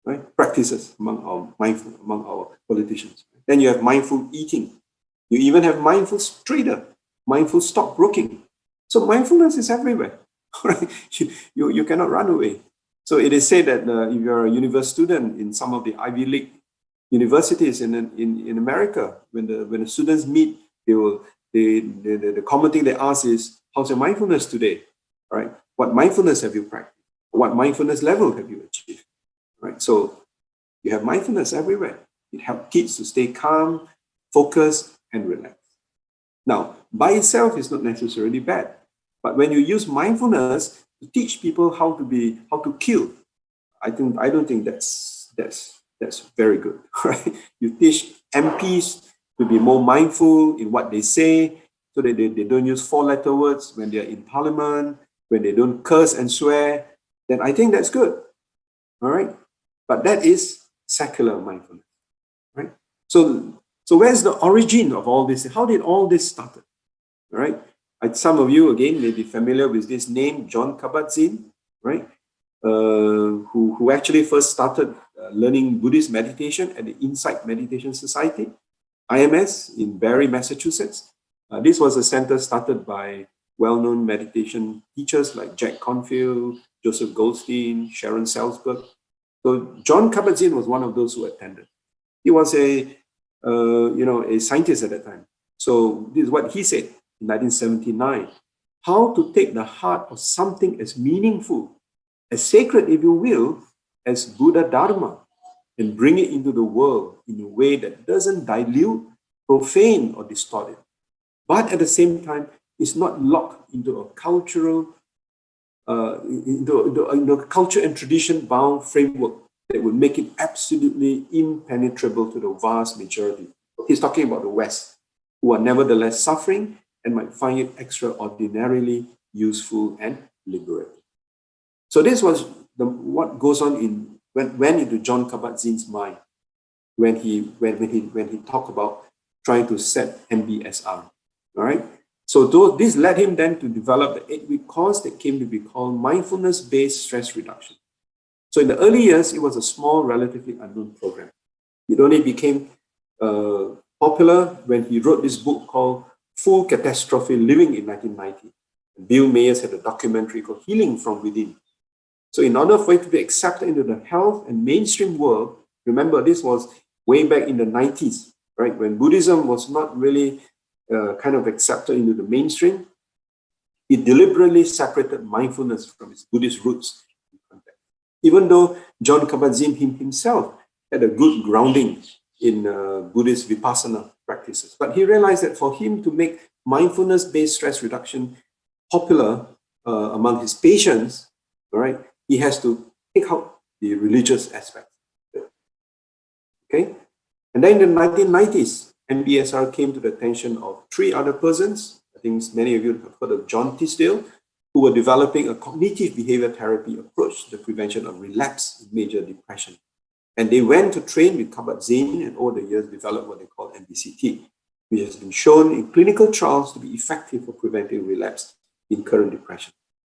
right, practices among our politicians. Then you have mindful eating. You even have mindful trader, mindful stockbroking. So mindfulness is everywhere, right? You cannot run away. So it is said that if you're a university student in some of the Ivy League universities in America, when the students meet, the common thing they ask is, "How's your mindfulness today?" Right? What mindfulness have you practiced? What mindfulness level have you achieved? Right? So you have mindfulness everywhere. It helps kids to stay calm, focused, and relaxed. Now, by itself is not necessarily bad, but when you use mindfulness to teach people how to kill, I don't think that's very good, right? You teach MPs to be more mindful in what they say, so that they don't use four-letter words when they're in parliament, when they don't curse and swear, then I think that's good, all right? But that is secular mindfulness, right? So where's the origin of all this? How did all this start? All right? Some of you, again, may be familiar with this name, Jon Kabat-Zinn, right? Who actually first started learning Buddhist meditation at the Insight Meditation Society, IMS, in Barre, Massachusetts. This was a center started by well-known meditation teachers like Jack Confield, Joseph Goldstein, Sharon Salzberg. So Jon Kabat-Zinn was one of those who attended. He was a scientist at that time. So this is what he said in 1979: how to take the heart of something as meaningful, as sacred, if you will, as Buddha Dharma, and bring it into the world in a way that doesn't dilute, profane, or distort it, but at the same time is not locked into a cultural, into a culture and tradition bound framework that would make it absolutely impenetrable to the vast majority. He's talking about the West, who are nevertheless suffering and might find it extraordinarily useful and liberating. So this was what goes on went into Jon Kabat-Zinn's mind when he talked about trying to set MBSR. All right. So this led him then to develop the 8-week course that came to be called Mindfulness-Based Stress Reduction. So in the early years, it was a small, relatively unknown program. It only became popular when he wrote this book called Full Catastrophe Living in 1990. Bill Mayers had a documentary called Healing from Within. So in order for it to be accepted into the health and mainstream world, remember this was way back in the 90s, right? When Buddhism was not really kind of accepted into the mainstream, he deliberately separated mindfulness from its Buddhist roots. Even though Jon Kabat-Zinn himself had a good grounding in Buddhist Vipassana practices. But he realized that for him to make mindfulness-based stress reduction popular among his patients, all right, he has to take out the religious aspect. Okay? And then in the 1990s, MBSR came to the attention of 3 other persons. I think many of you have heard of John Tisdale, who were developing a cognitive behavior therapy approach to the prevention of relapse in major depression. And they went to train with Kabat-Zinn and over the years developed what they call MBCT, which has been shown in clinical trials to be effective for preventing relapse in current depression.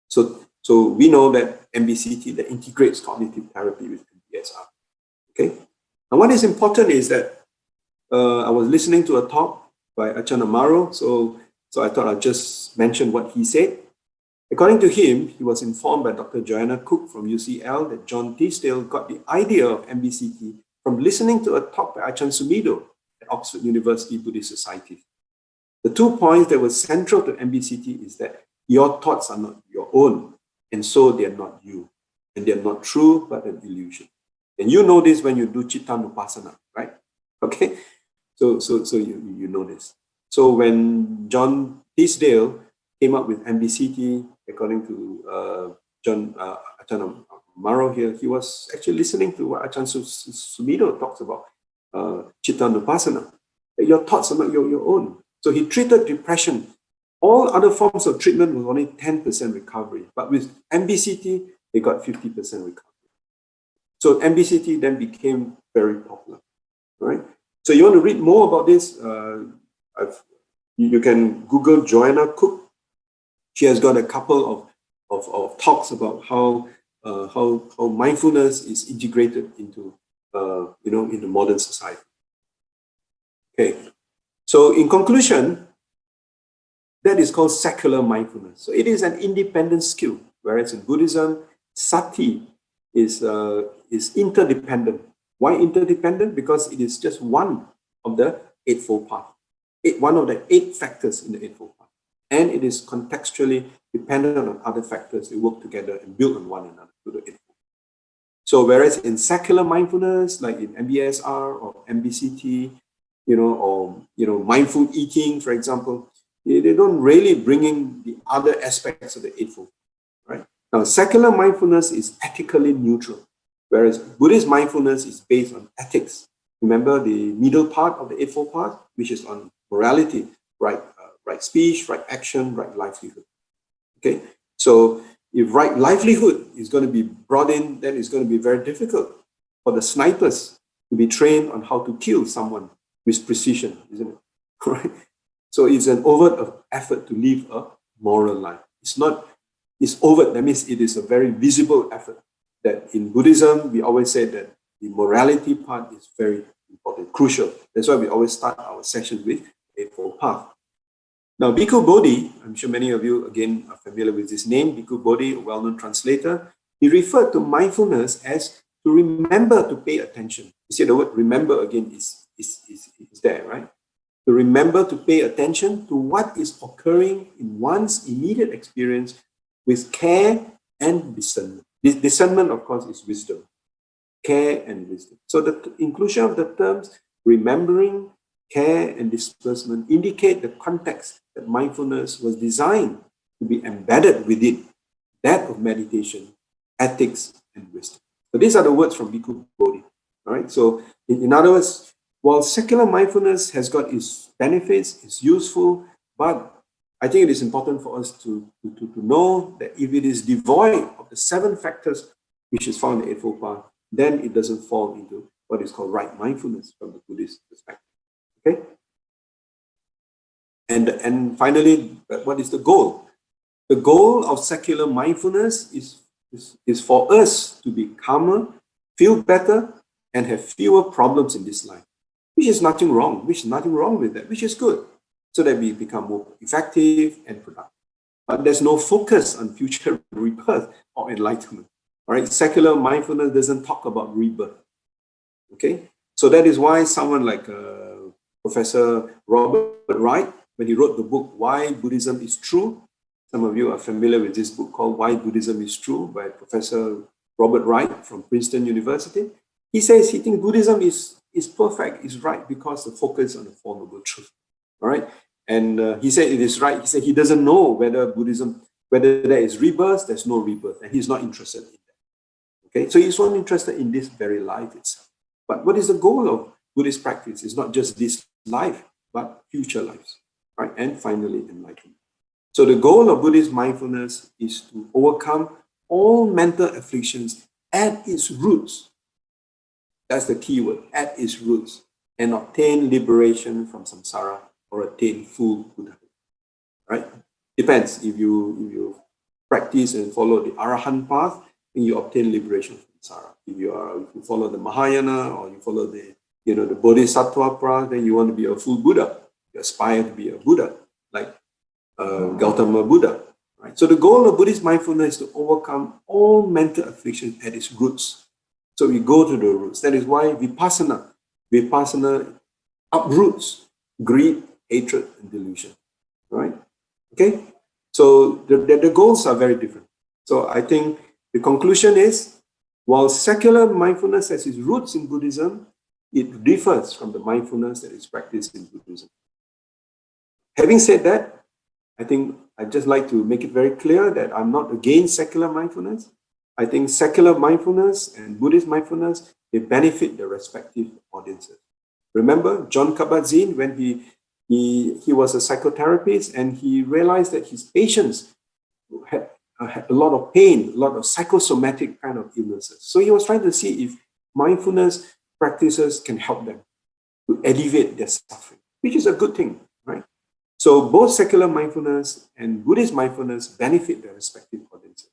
So we know that MBCT that integrates cognitive therapy with MBSR. Okay. And what is important is that I was listening to a talk by Ajahn Amaro, so I thought I'd just mention what he said. According to him, he was informed by Dr. Joanna Cook from UCL that John Tisdale got the idea of MBCT from listening to a talk by Ajahn Sumedho at Oxford University Buddhist Society. The 2 points that were central to MBCT is that your thoughts are not your own, and so they are not you, and they are not true, but an illusion. And you know this when you do Chittanupassana, right? Okay, so you know this. So when John Tisdale came up with MBCT, according to Ajahn Amaro here, he was actually listening to what Ajahn Sumedho talks about, Chittanupassana. Your thoughts are not your own. So he treated depression. All other forms of treatment was only 10% recovery, but with MBCT, they got 50% recovery. So MBCT then became very popular, right? So you want to read more about this? You can Google Joanna Cook. She has got a couple of talks about how mindfulness is integrated into in the modern society. Okay, so in conclusion, that is called secular mindfulness. So it is an independent skill, whereas in Buddhism, sati is interdependent. Why interdependent? Because it is just one of the Eightfold Path, one of the 8 factors in the Eightfold Path, and it is contextually dependent on other factors. They work together and build on one another to the Eightfold. So whereas in secular mindfulness, like in MBSR or MBCT, or mindful eating, for example, they don't really bring in the other aspects of the Eightfold, right? Now, secular mindfulness is ethically neutral, whereas Buddhist mindfulness is based on ethics. Remember the middle part of the Eightfold Path, which is on morality, right speech, right action, right livelihood. Okay, so if right livelihood is going to be brought in, then it's going to be very difficult for the snipers to be trained on how to kill someone with precision, isn't it? Right? So it's an overt effort to live a moral life. It's overt, that means it is a very visible effort. That in Buddhism, we always say that the morality part is very important, crucial. That's why we always start our session with Eightfold Path. Now, Bhikkhu Bodhi, I'm sure many of you, again, are familiar with this name, Bhikkhu Bodhi, a well-known translator. He referred to mindfulness as to remember to pay attention. You see, the word remember again is there, right? To remember to pay attention to what is occurring in one's immediate experience with care and discernment. This discernment, of course, is wisdom. Care and wisdom. So the inclusion of the terms remembering, care, and disbursement indicate the context that mindfulness was designed to be embedded within, that of meditation, ethics, and wisdom. So these are the words from Bhikkhu Bodhi. All right. So in other words, while secular mindfulness has got its benefits, it's useful, but I think it is important for us to know that if it is devoid of the 7 factors which is found in the Eightfold Path, then it doesn't fall into what is called right mindfulness from the Buddhist perspective. Okay? And finally, what is the goal? The goal of secular mindfulness is for us to be calmer, feel better, and have fewer problems in this life, which is nothing wrong with that, which is good, so that we become more effective and productive. But there's no focus on future rebirth or enlightenment. All right, secular mindfulness doesn't talk about rebirth. Okay, so that is why someone like Professor Robert Wright, when he wrote the book Why Buddhism is True, some of you are familiar with this book called Why Buddhism is True by Professor Robert Wright from Princeton University. He says he thinks Buddhism is perfect, is right, because the focus on the Four Noble Truths. All right, and he said it is right. He said he doesn't know whether there is rebirth, there's no rebirth, and he's not interested in that. Okay, so he's only interested in this very life itself. But what is the goal of Buddhist practice? It's not just this life, but future lives, right? And finally, enlightenment. So the goal of Buddhist mindfulness is to overcome all mental afflictions at its roots. That's the key word, at its roots, and obtain liberation from samsara or attain full Buddhahood, right? Depends. If you practice and follow the Arahant path, then you obtain liberation from samsara. If you follow the Mahayana or you follow the Bodhisattva path, then you want to be a full Buddha. You aspire to be a Buddha, like Gautama Buddha, right? So the goal of Buddhist mindfulness is to overcome all mental afflictions at its roots. So we go to the roots. That is why Vipassana uproots greed, hatred, and delusion, right? Okay? So the goals are very different. So I think the conclusion is, while secular mindfulness has its roots in Buddhism, it differs from the mindfulness that is practiced in Buddhism. Having said that, I think I'd just like to make it very clear that I'm not against secular mindfulness. I think secular mindfulness and Buddhist mindfulness, they benefit their respective audiences. Remember John Kabat-Zinn, when he was a psychotherapist and he realized that his patients had a lot of pain, a lot of psychosomatic kind of illnesses. So he was trying to see if mindfulness practices can help them to alleviate their suffering, which is a good thing, right? So both secular mindfulness and Buddhist mindfulness benefit their respective audiences.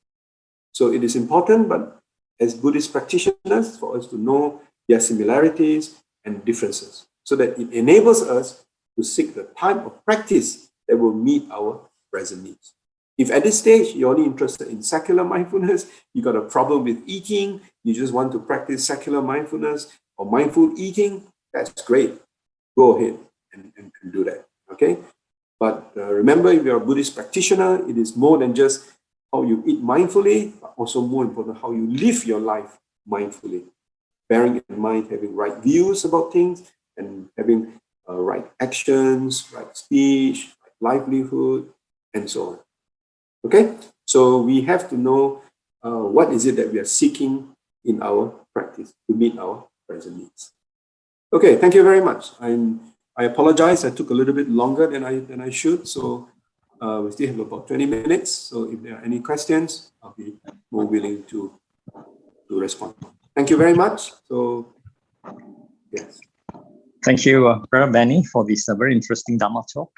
So it is important, but as Buddhist practitioners, for us to know their similarities and differences, so that it enables us to seek the type of practice that will meet our present needs. If at this stage you're only interested in secular mindfulness, you got a problem with eating, you just want to practice secular mindfulness or mindful eating, that's great. Go ahead and do that, okay? But remember, if you're a Buddhist practitioner, it is more than just how you eat mindfully, but also more important, how you live your life mindfully. Bearing in mind having right views about things and having right actions, right speech, right livelihood, and so on. Okay? So we have to know what is it that we are seeking in our practice to meet our present needs. Okay, thank you very much. I apologize, I took a little bit longer than I should, so we still have about 20 minutes. So if there are any questions, I'll be more willing to respond. Thank you very much. So, yes.
Thank you, Brother Benny, for this very interesting Dhamma talk.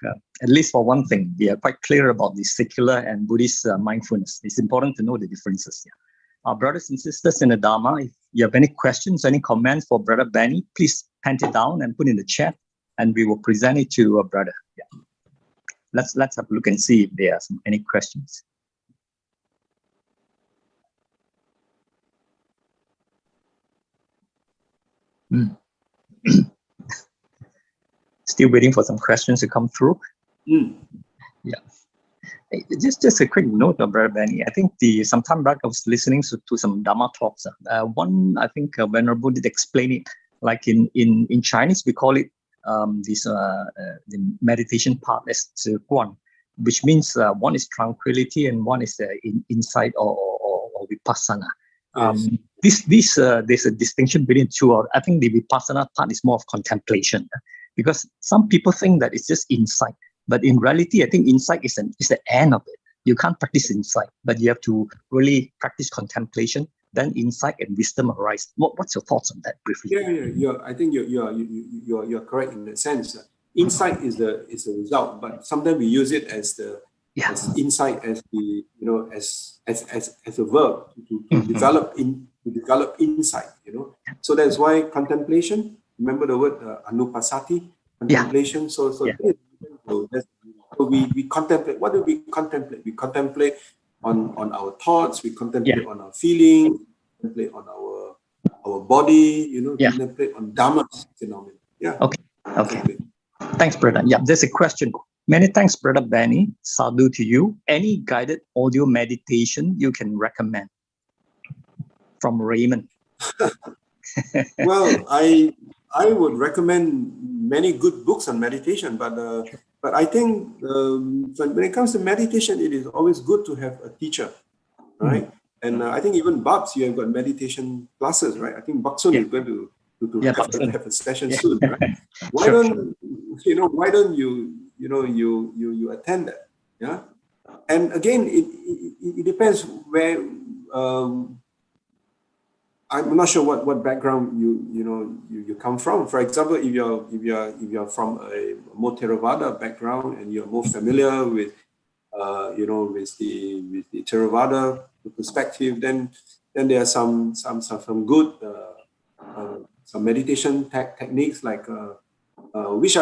At least for one thing, we are quite clear about the secular and Buddhist mindfulness. It's important to know the differences here. Our brothers and sisters in the Dhamma, if you have any questions, any comments for Brother Benny, please pen it down and put in the chat, and we will present it to our brother. Yeah. Let's have a look and see if there are any questions. Still waiting for some questions to come through. Yeah. Just a quick note, Brother Benny. I think some time back I was listening to some Dhamma talks. One, I think Venerable did explain it. Like in Chinese, we call it the meditation part as Guan, which means one is tranquility and one is insight or vipassana. Yes. There's a distinction between two. I think the vipassana part is more of contemplation, because some people think that it's just insight, but in reality, I think insight is the end of it. You can't practice insight, but you have to really practice contemplation. Then insight and wisdom arise. What's your thoughts on that briefly?
Yeah. I think you're correct in that sense. Insight is the result, but sometimes we use it as as insight as the as a verb to develop insight. So that's why contemplation. Remember the word anupassati, contemplation. So we contemplate. What do we contemplate? We contemplate on our thoughts. We contemplate on our feelings. Contemplate on our body. Contemplate on Dhamma phenomena. Yeah.
Okay. Thanks, brother. Yeah, there's a question. Many thanks, Brother Benny. Sadhu to you. Any guided audio meditation you can recommend? From Raymond.
Well, I would recommend many good books on meditation, but I think when it comes to meditation, it is always good to have a teacher, right? And I think even Babs, you have got meditation classes, right? I think Baksun is going to have a session soon, right? Why don't you attend that? Yeah. And again, it depends where. I'm not sure what background you come from. For example, if you're from a more Theravada background and you're more familiar with with the Theravada perspective, then there are some good some meditation techniques like which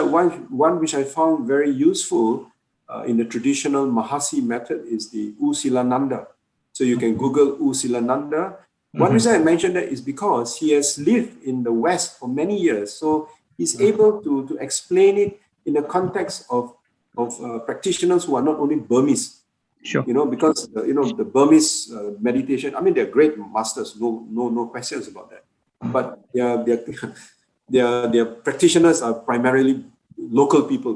I found very useful in the traditional Mahasi method is the U Silananda. So you can Google U Silananda. One reason I mentioned that is because he has lived in the West for many years, so he's able to explain it in the context of practitioners who are not only Burmese.
Sure.
Because the Burmese meditation. I mean, they're great masters, no questions about that. But their practitioners are primarily local people,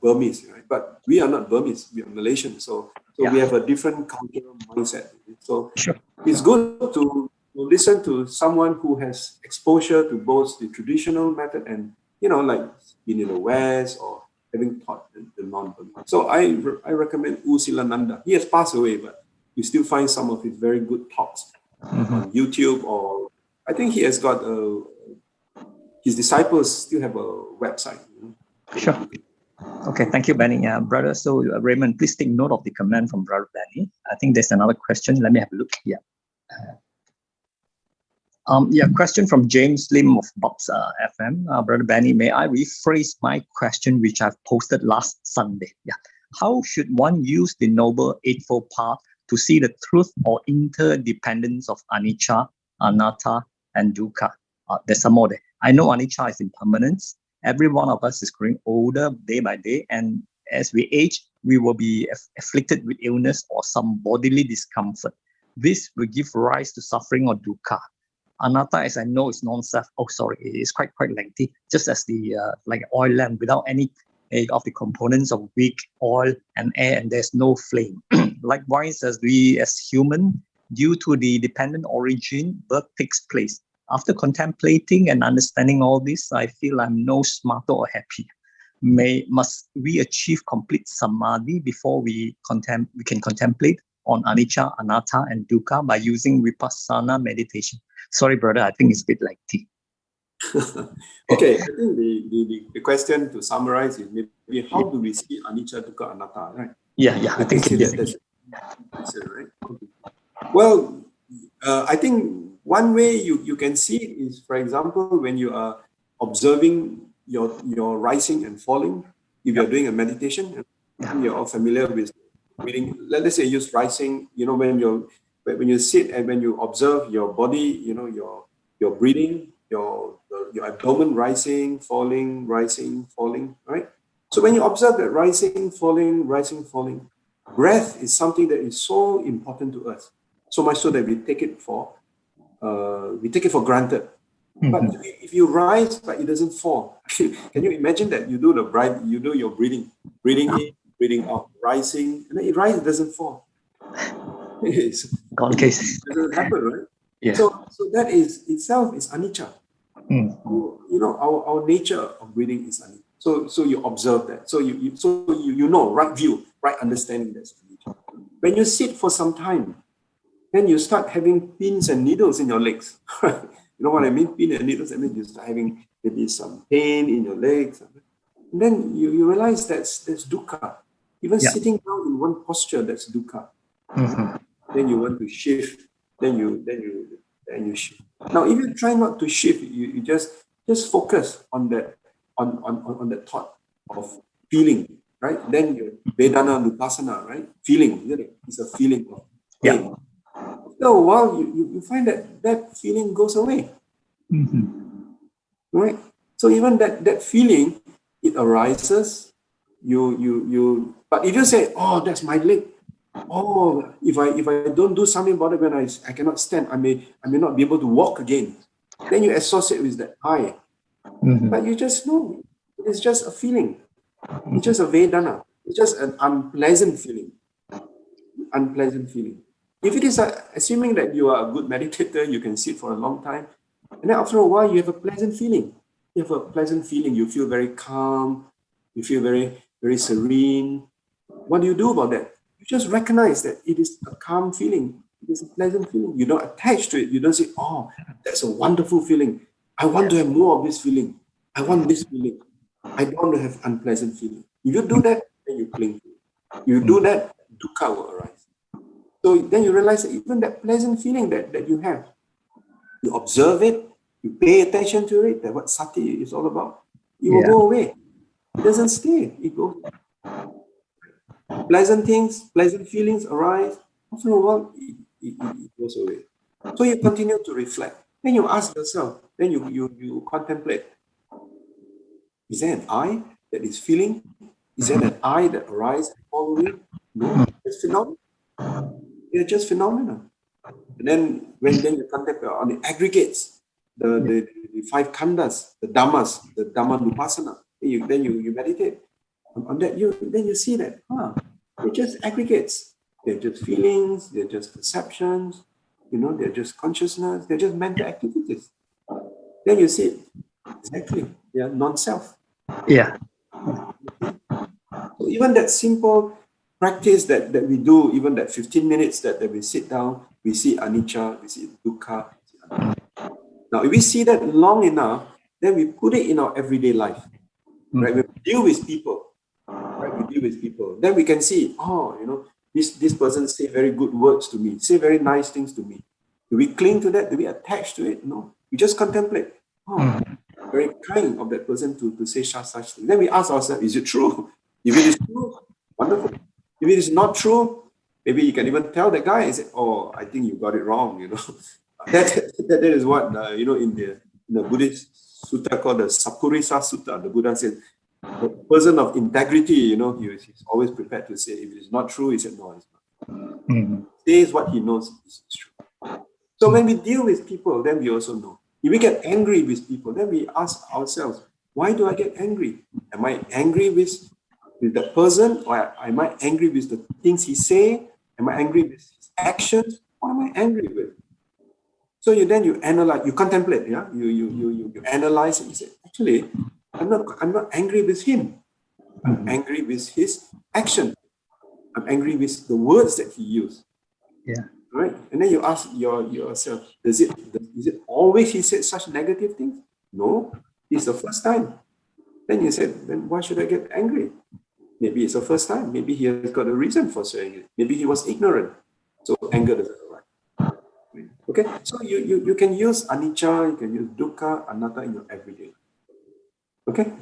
Burmese, right? But we are not Burmese; we are Malaysian, so we have a different cultural mindset. So it's good to listen to someone who has exposure to both the traditional method and like being in the West or having taught the non-Burmese. So I recommend U Silananda. He has passed away, but you still find some of his very good talks on YouTube, or I think he has got his disciples still have a website.
Sure. Okay, thank you, Benny. Brother, so Raymond, please take note of the comment from Brother Benny. I think there's another question. Let me have a look here. Question from James Lim of Bob's FM. Brother Benny, may I rephrase my question, which I've posted last Sunday? How should one use the Noble Eightfold Path to see the truth or interdependence of anicca, anatta, and dukkha? There's some more there. I know anicca is impermanence. Every one of us is growing older day by day, and as we age, we will be afflicted with illness or some bodily discomfort. This will give rise to suffering or dukkha. Anatta, as I know, is non-self. Oh, sorry, it is quite lengthy. Just as the like oil lamp without any of the components of wick, oil, and air, and there's no flame. Likewise, as we as human, due to the dependent origin, birth takes place. After contemplating and understanding all this, I feel I'm no smarter or happier. Must we achieve complete samadhi before we can contemplate on anicca, anatta, and dukkha by using vipassana meditation? Sorry, brother, I think it's a bit lengthy.
Okay, I think the question to summarize is maybe how do we see anicca, dukkha, anatta, right?
Yeah, I think
that's right. Okay. Well, I think one way you can see it is, for example, when you are observing your rising and falling. If you're doing a meditation, you're all familiar with reading. Let's say use rising. When you sit and when you observe your body, your breathing, your abdomen rising, falling, right? So when you observe that rising, falling, breath is something that is so important to us. So much so that we take it for granted. Mm-hmm. But if you rise but it doesn't fall, can you imagine that you do your breathing in, breathing out, rising, and then it rises, it doesn't fall. It doesn't happen, right? Yeah. So that is itself is anicca. Our nature of breathing is anicca. So you observe that. So you know, right view, right understanding that's anicca. When you sit for some time, then you start having pins and needles in your legs. You know what I mean? Pins and needles. I mean, you start having maybe some pain in your legs. And then you realize that's dukkha. Even sitting down in one posture, that's dukkha. Mm-hmm. Then you want to shift. Then you shift. Now, if you try not to shift, you just focus on that on the thought of feeling, right? Then your Vedana Nupassana, right? Feeling, it's a feeling of pain. Yeah. After a while, you find that feeling goes away. Mm-hmm. Right? So even that feeling, it arises. But if you say, "Oh, that's my leg," oh, if I don't do something about it when I cannot stand, I may not be able to walk again. Then you associate with that I. Mm-hmm. But you just know it's just a feeling. Mm-hmm. It's just a Vedana. It's just an unpleasant feeling. If it is assuming that you are a good meditator, you can sit for a long time, and then after a while you have a pleasant feeling. You feel very calm. You feel very, very serene. What do you do about that? You just recognize that it is a calm feeling. It is a pleasant feeling. You don't attach to it. You don't say, "Oh, that's a wonderful feeling. I want to have more of this feeling. I want this feeling. I don't want to have unpleasant feeling." If you do that, then you cling to it. You do that, dukkha will arise. So then you realize that even that pleasant feeling that you have, you observe it, you pay attention to it, that's what sati is all about. It will go away. It doesn't stay. It goes. Pleasant things, pleasant feelings arise. After a while, it goes away. So you continue to reflect. Then you ask yourself, then you contemplate. Is there an I that is feeling? Is there an I that arises and falls away? No, it's phenomena. They're just phenomena. And then when you contemplate on the aggregates, the five khandhas, the dhammas, the Dhamma-nupassana, then you meditate on that. Then you see that they're just aggregates. They're just feelings. They're just perceptions. They're just consciousness. They're just mental activities. Then you see exactly they are non-self.
Yeah.
So even that simple practice that we do, even that 15 minutes that we sit down, we see anicca, we see dukkha. Now, if we see that long enough, then we put it in our everyday life. Right? We deal with people. Right? We deal with people. Then we can see, this person say very good words to me, say very nice things to me. Do we cling to that? Do we attach to it? No. We just contemplate. Very kind of that person to say such things. Then we ask ourselves, is it true? If it is true, wonderful. If it is not true, maybe you can even tell the guy and say, "Oh, I think you got it wrong." That is what in the Buddhist sutta called the Sapurisa Sutta. The Buddha said, a person of integrity, he's always prepared to say, if it is not true, he said, no, it's not. Says what he knows is true. So when we deal with people, then we also know. If we get angry with people, then we ask ourselves, why do I get angry? Am I angry with that person? Or am I angry with the things he say? Am I angry with his actions? What am I angry with? So you analyze, you contemplate, yeah? You analyze it. You say, actually, I'm not angry with him. I'm angry with his action. I'm angry with the words that he used.
Yeah.
Right? And then you ask yourself, is it always he said such negative things? No, it's the first time. Then you said, then why should I get angry? Maybe it's the first time. Maybe he has got a reason for saying it. Maybe he was ignorant. So anger doesn't arise. Okay, so you can use anicca, you can use dukkha, anatta in your everyday life. Okay?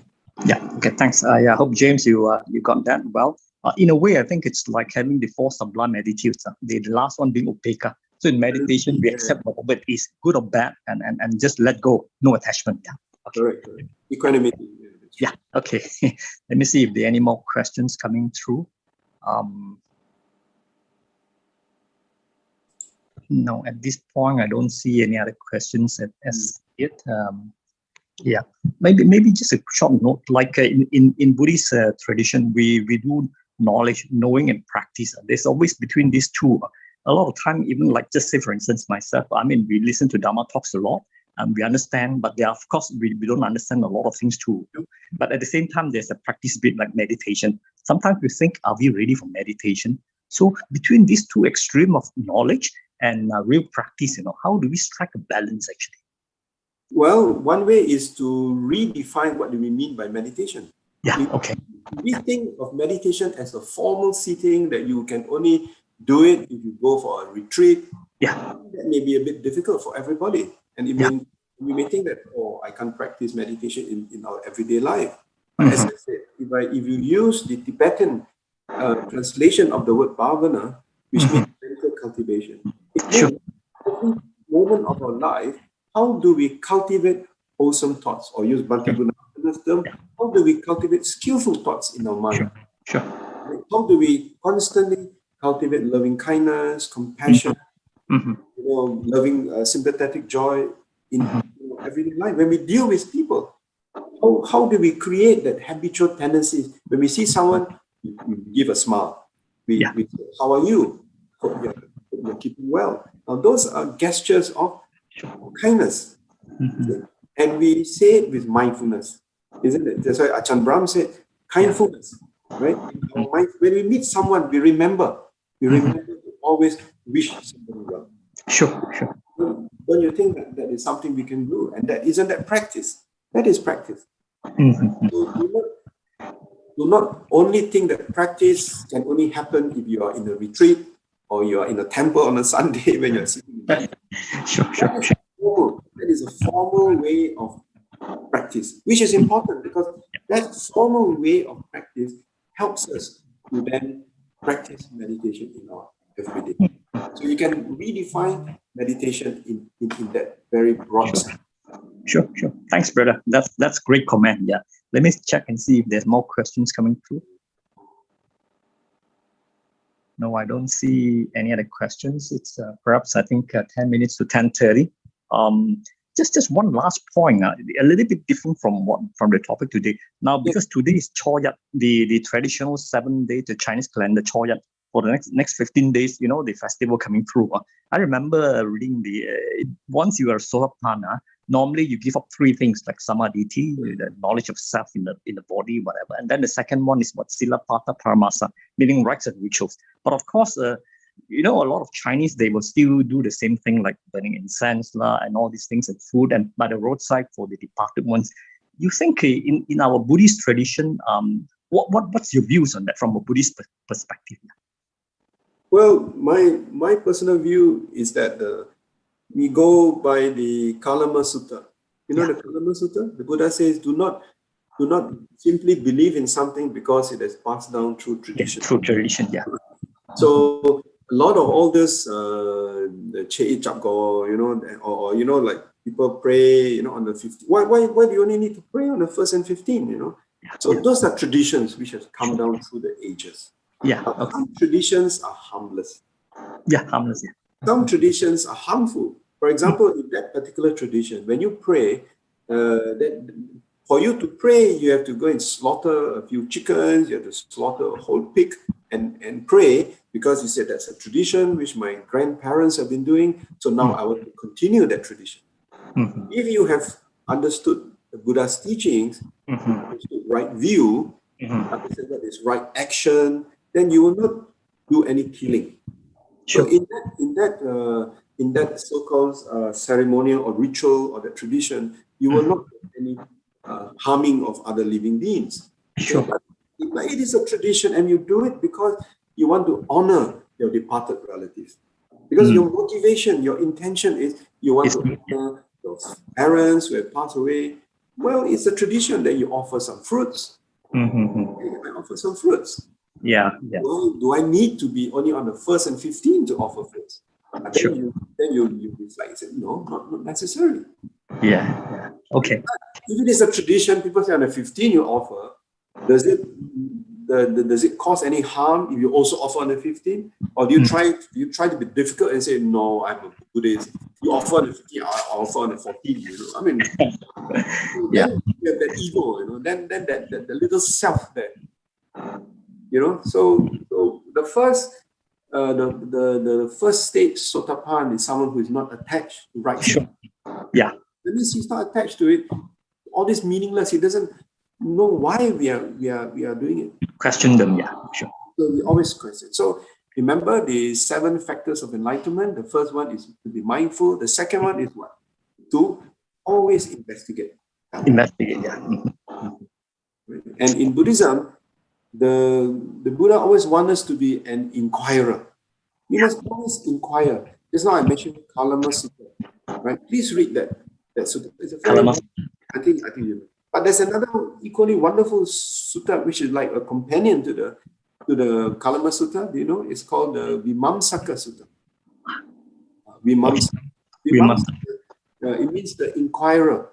Yeah, okay, thanks. I hope, James, you got that well. In a way, I think it's like having the four sublime attitudes. The last one being upekkha. So in meditation, we accept whatever it is, good or bad, and just let go, no attachment. Yeah. Okay.
Correct. Equanimity.
Yeah, okay. Let me see if there are any more questions coming through. No, at this point, I don't see any other questions as yet. Yeah, maybe just a short note. Like in Buddhist tradition, we do knowledge, knowing, and practice. There's always between these two. A lot of time, even like just say for instance myself. I mean, we listen to Dhamma talks a lot, and we understand. But there, of course, we don't understand a lot of things too. But at the same time, there's a practice bit like meditation. Sometimes we think, are we ready for meditation? So between these two extreme of knowledge and real practice, how do we strike a balance actually?
Well, one way is to redefine what do we mean by meditation.
Yeah, okay.
We think of meditation as a formal sitting that you can only do it if you go for a retreat.
Yeah.
That may be a bit difficult for everybody. And we may think that, I can't practice meditation in our everyday life. But as I said, if you use the Tibetan translation of the word bhavana, which means mental cultivation, it means every moment of our life, how do we cultivate wholesome thoughts? Or use Bhante Gunathana's term, how do we cultivate skillful thoughts in our mind?
Sure.
How do we constantly cultivate loving kindness, compassion, loving sympathetic joy in everyday life? When we deal with people, how do we create that habitual tendencies? When we see someone, we give a smile. We say, how are you? Hope you're keeping well. Now, those are gestures of kindness. And we say it with mindfulness, isn't it? That's why Ajahn Brahm said, kindfulness, right? When we meet someone, we remember to always wish somebody well.
Sure.
Don't you think that is something we can do? And isn't that practice? That is practice. So do not only think that practice can only happen if you are in a retreat or you are in a temple on a Sunday when you're sitting.
Sure.
That is a formal way of practice, which is important because that formal way of practice helps us to then practice meditation in our everyday. So you can redefine meditation in that very broad sense.
Sure. Thanks, brother. That's great comment. Yeah. Let me check and see if there's more questions coming through. No, I don't see any other questions. It's perhaps, I think, 10 minutes to 10:30. Just one last point, a little bit different from the topic today. Now, because today is Choyat, the traditional 7-day the Chinese calendar Choyat. For the next 15 days, the festival coming through. I remember reading once you are Sotapanna, normally you give up 3 things like samadhi, the knowledge of self in the body, whatever. And then the second one is what silapata paramasa, meaning rites and rituals. But of course, a lot of Chinese, they will still do the same thing like burning incense and all these things and food and by the roadside for the departed ones. You think in our Buddhist tradition, what's your views on that from a Buddhist perspective?
Well, my personal view is that we go by the Kalama Sutta. The Kalama Sutta? The Buddha says, do not simply believe in something because it is passed down through tradition.
Through tradition, yeah.
So a lot of all this, the Che Chapgo, like people pray, on the 15th. Why do you only need to pray on the 1st and 15th, So those are traditions which have come down through the ages.
Yeah.
But some traditions are harmless.
Yeah, harmless. Yeah.
Some traditions are harmful. For example, in that particular tradition, when you pray, for you to pray, you have to go and slaughter a few chickens, you have to slaughter a whole pig and pray, because you said that's a tradition which my grandparents have been doing. So now I want to continue that tradition. If you have understood the Buddha's teachings, understood right view, understood what is right action, then you will not do any killing.
Sure.
So in that so-called ceremonial or ritual or the tradition, you will not do any harming of other living beings.
Sure.
But it is a tradition, and you do it because you want to honor your departed relatives. Because your motivation, your intention is you want to honor your parents who have passed away. Well, it's a tradition that you offer some fruits. You might offer some fruits.
Yeah.
Do I need to be only on the 1st and 15th to offer fruits?
Sure.
Then you reflect and say, no, not necessarily.
Yeah. Okay.
If it is a tradition, people say on the 15th you offer, does it cause any harm if you also offer on the 15th? Or do you try to be difficult and say, no, I'm a Buddhist. You offer on the 15th, I offer on the 14th. I mean, then you have that ego, then that the little self there. So the first the first stage sotapan is someone who is not attached to right.
Sure. Yeah.
That means he's not attached to it. All this meaningless. He doesn't know why we are doing it.
Question them. Yeah. Sure.
So we always question. So remember the 7 factors of enlightenment. The first one is to be mindful. The second one is what? To always investigate.
Investigate. Yeah.
And in Buddhism, the Buddha always wants us to be an inquirer. We must always inquire. Just now I mentioned Kalama Sutta, right? Please read that sutta. It's a very, I think you know. But there's another equally wonderful sutta which is like a companion to the Kalama Sutta. Do you know? It's called the Vimamsaka Sutta. Vimamsaka. It means the inquirer,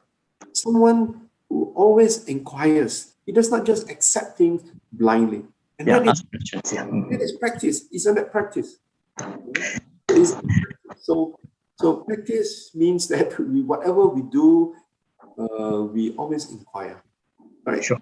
someone who always inquires. He does not just accept things blindly. And that is practice. Isn't that practice? So practice means that whatever we do, we always inquire. Right?
Sure.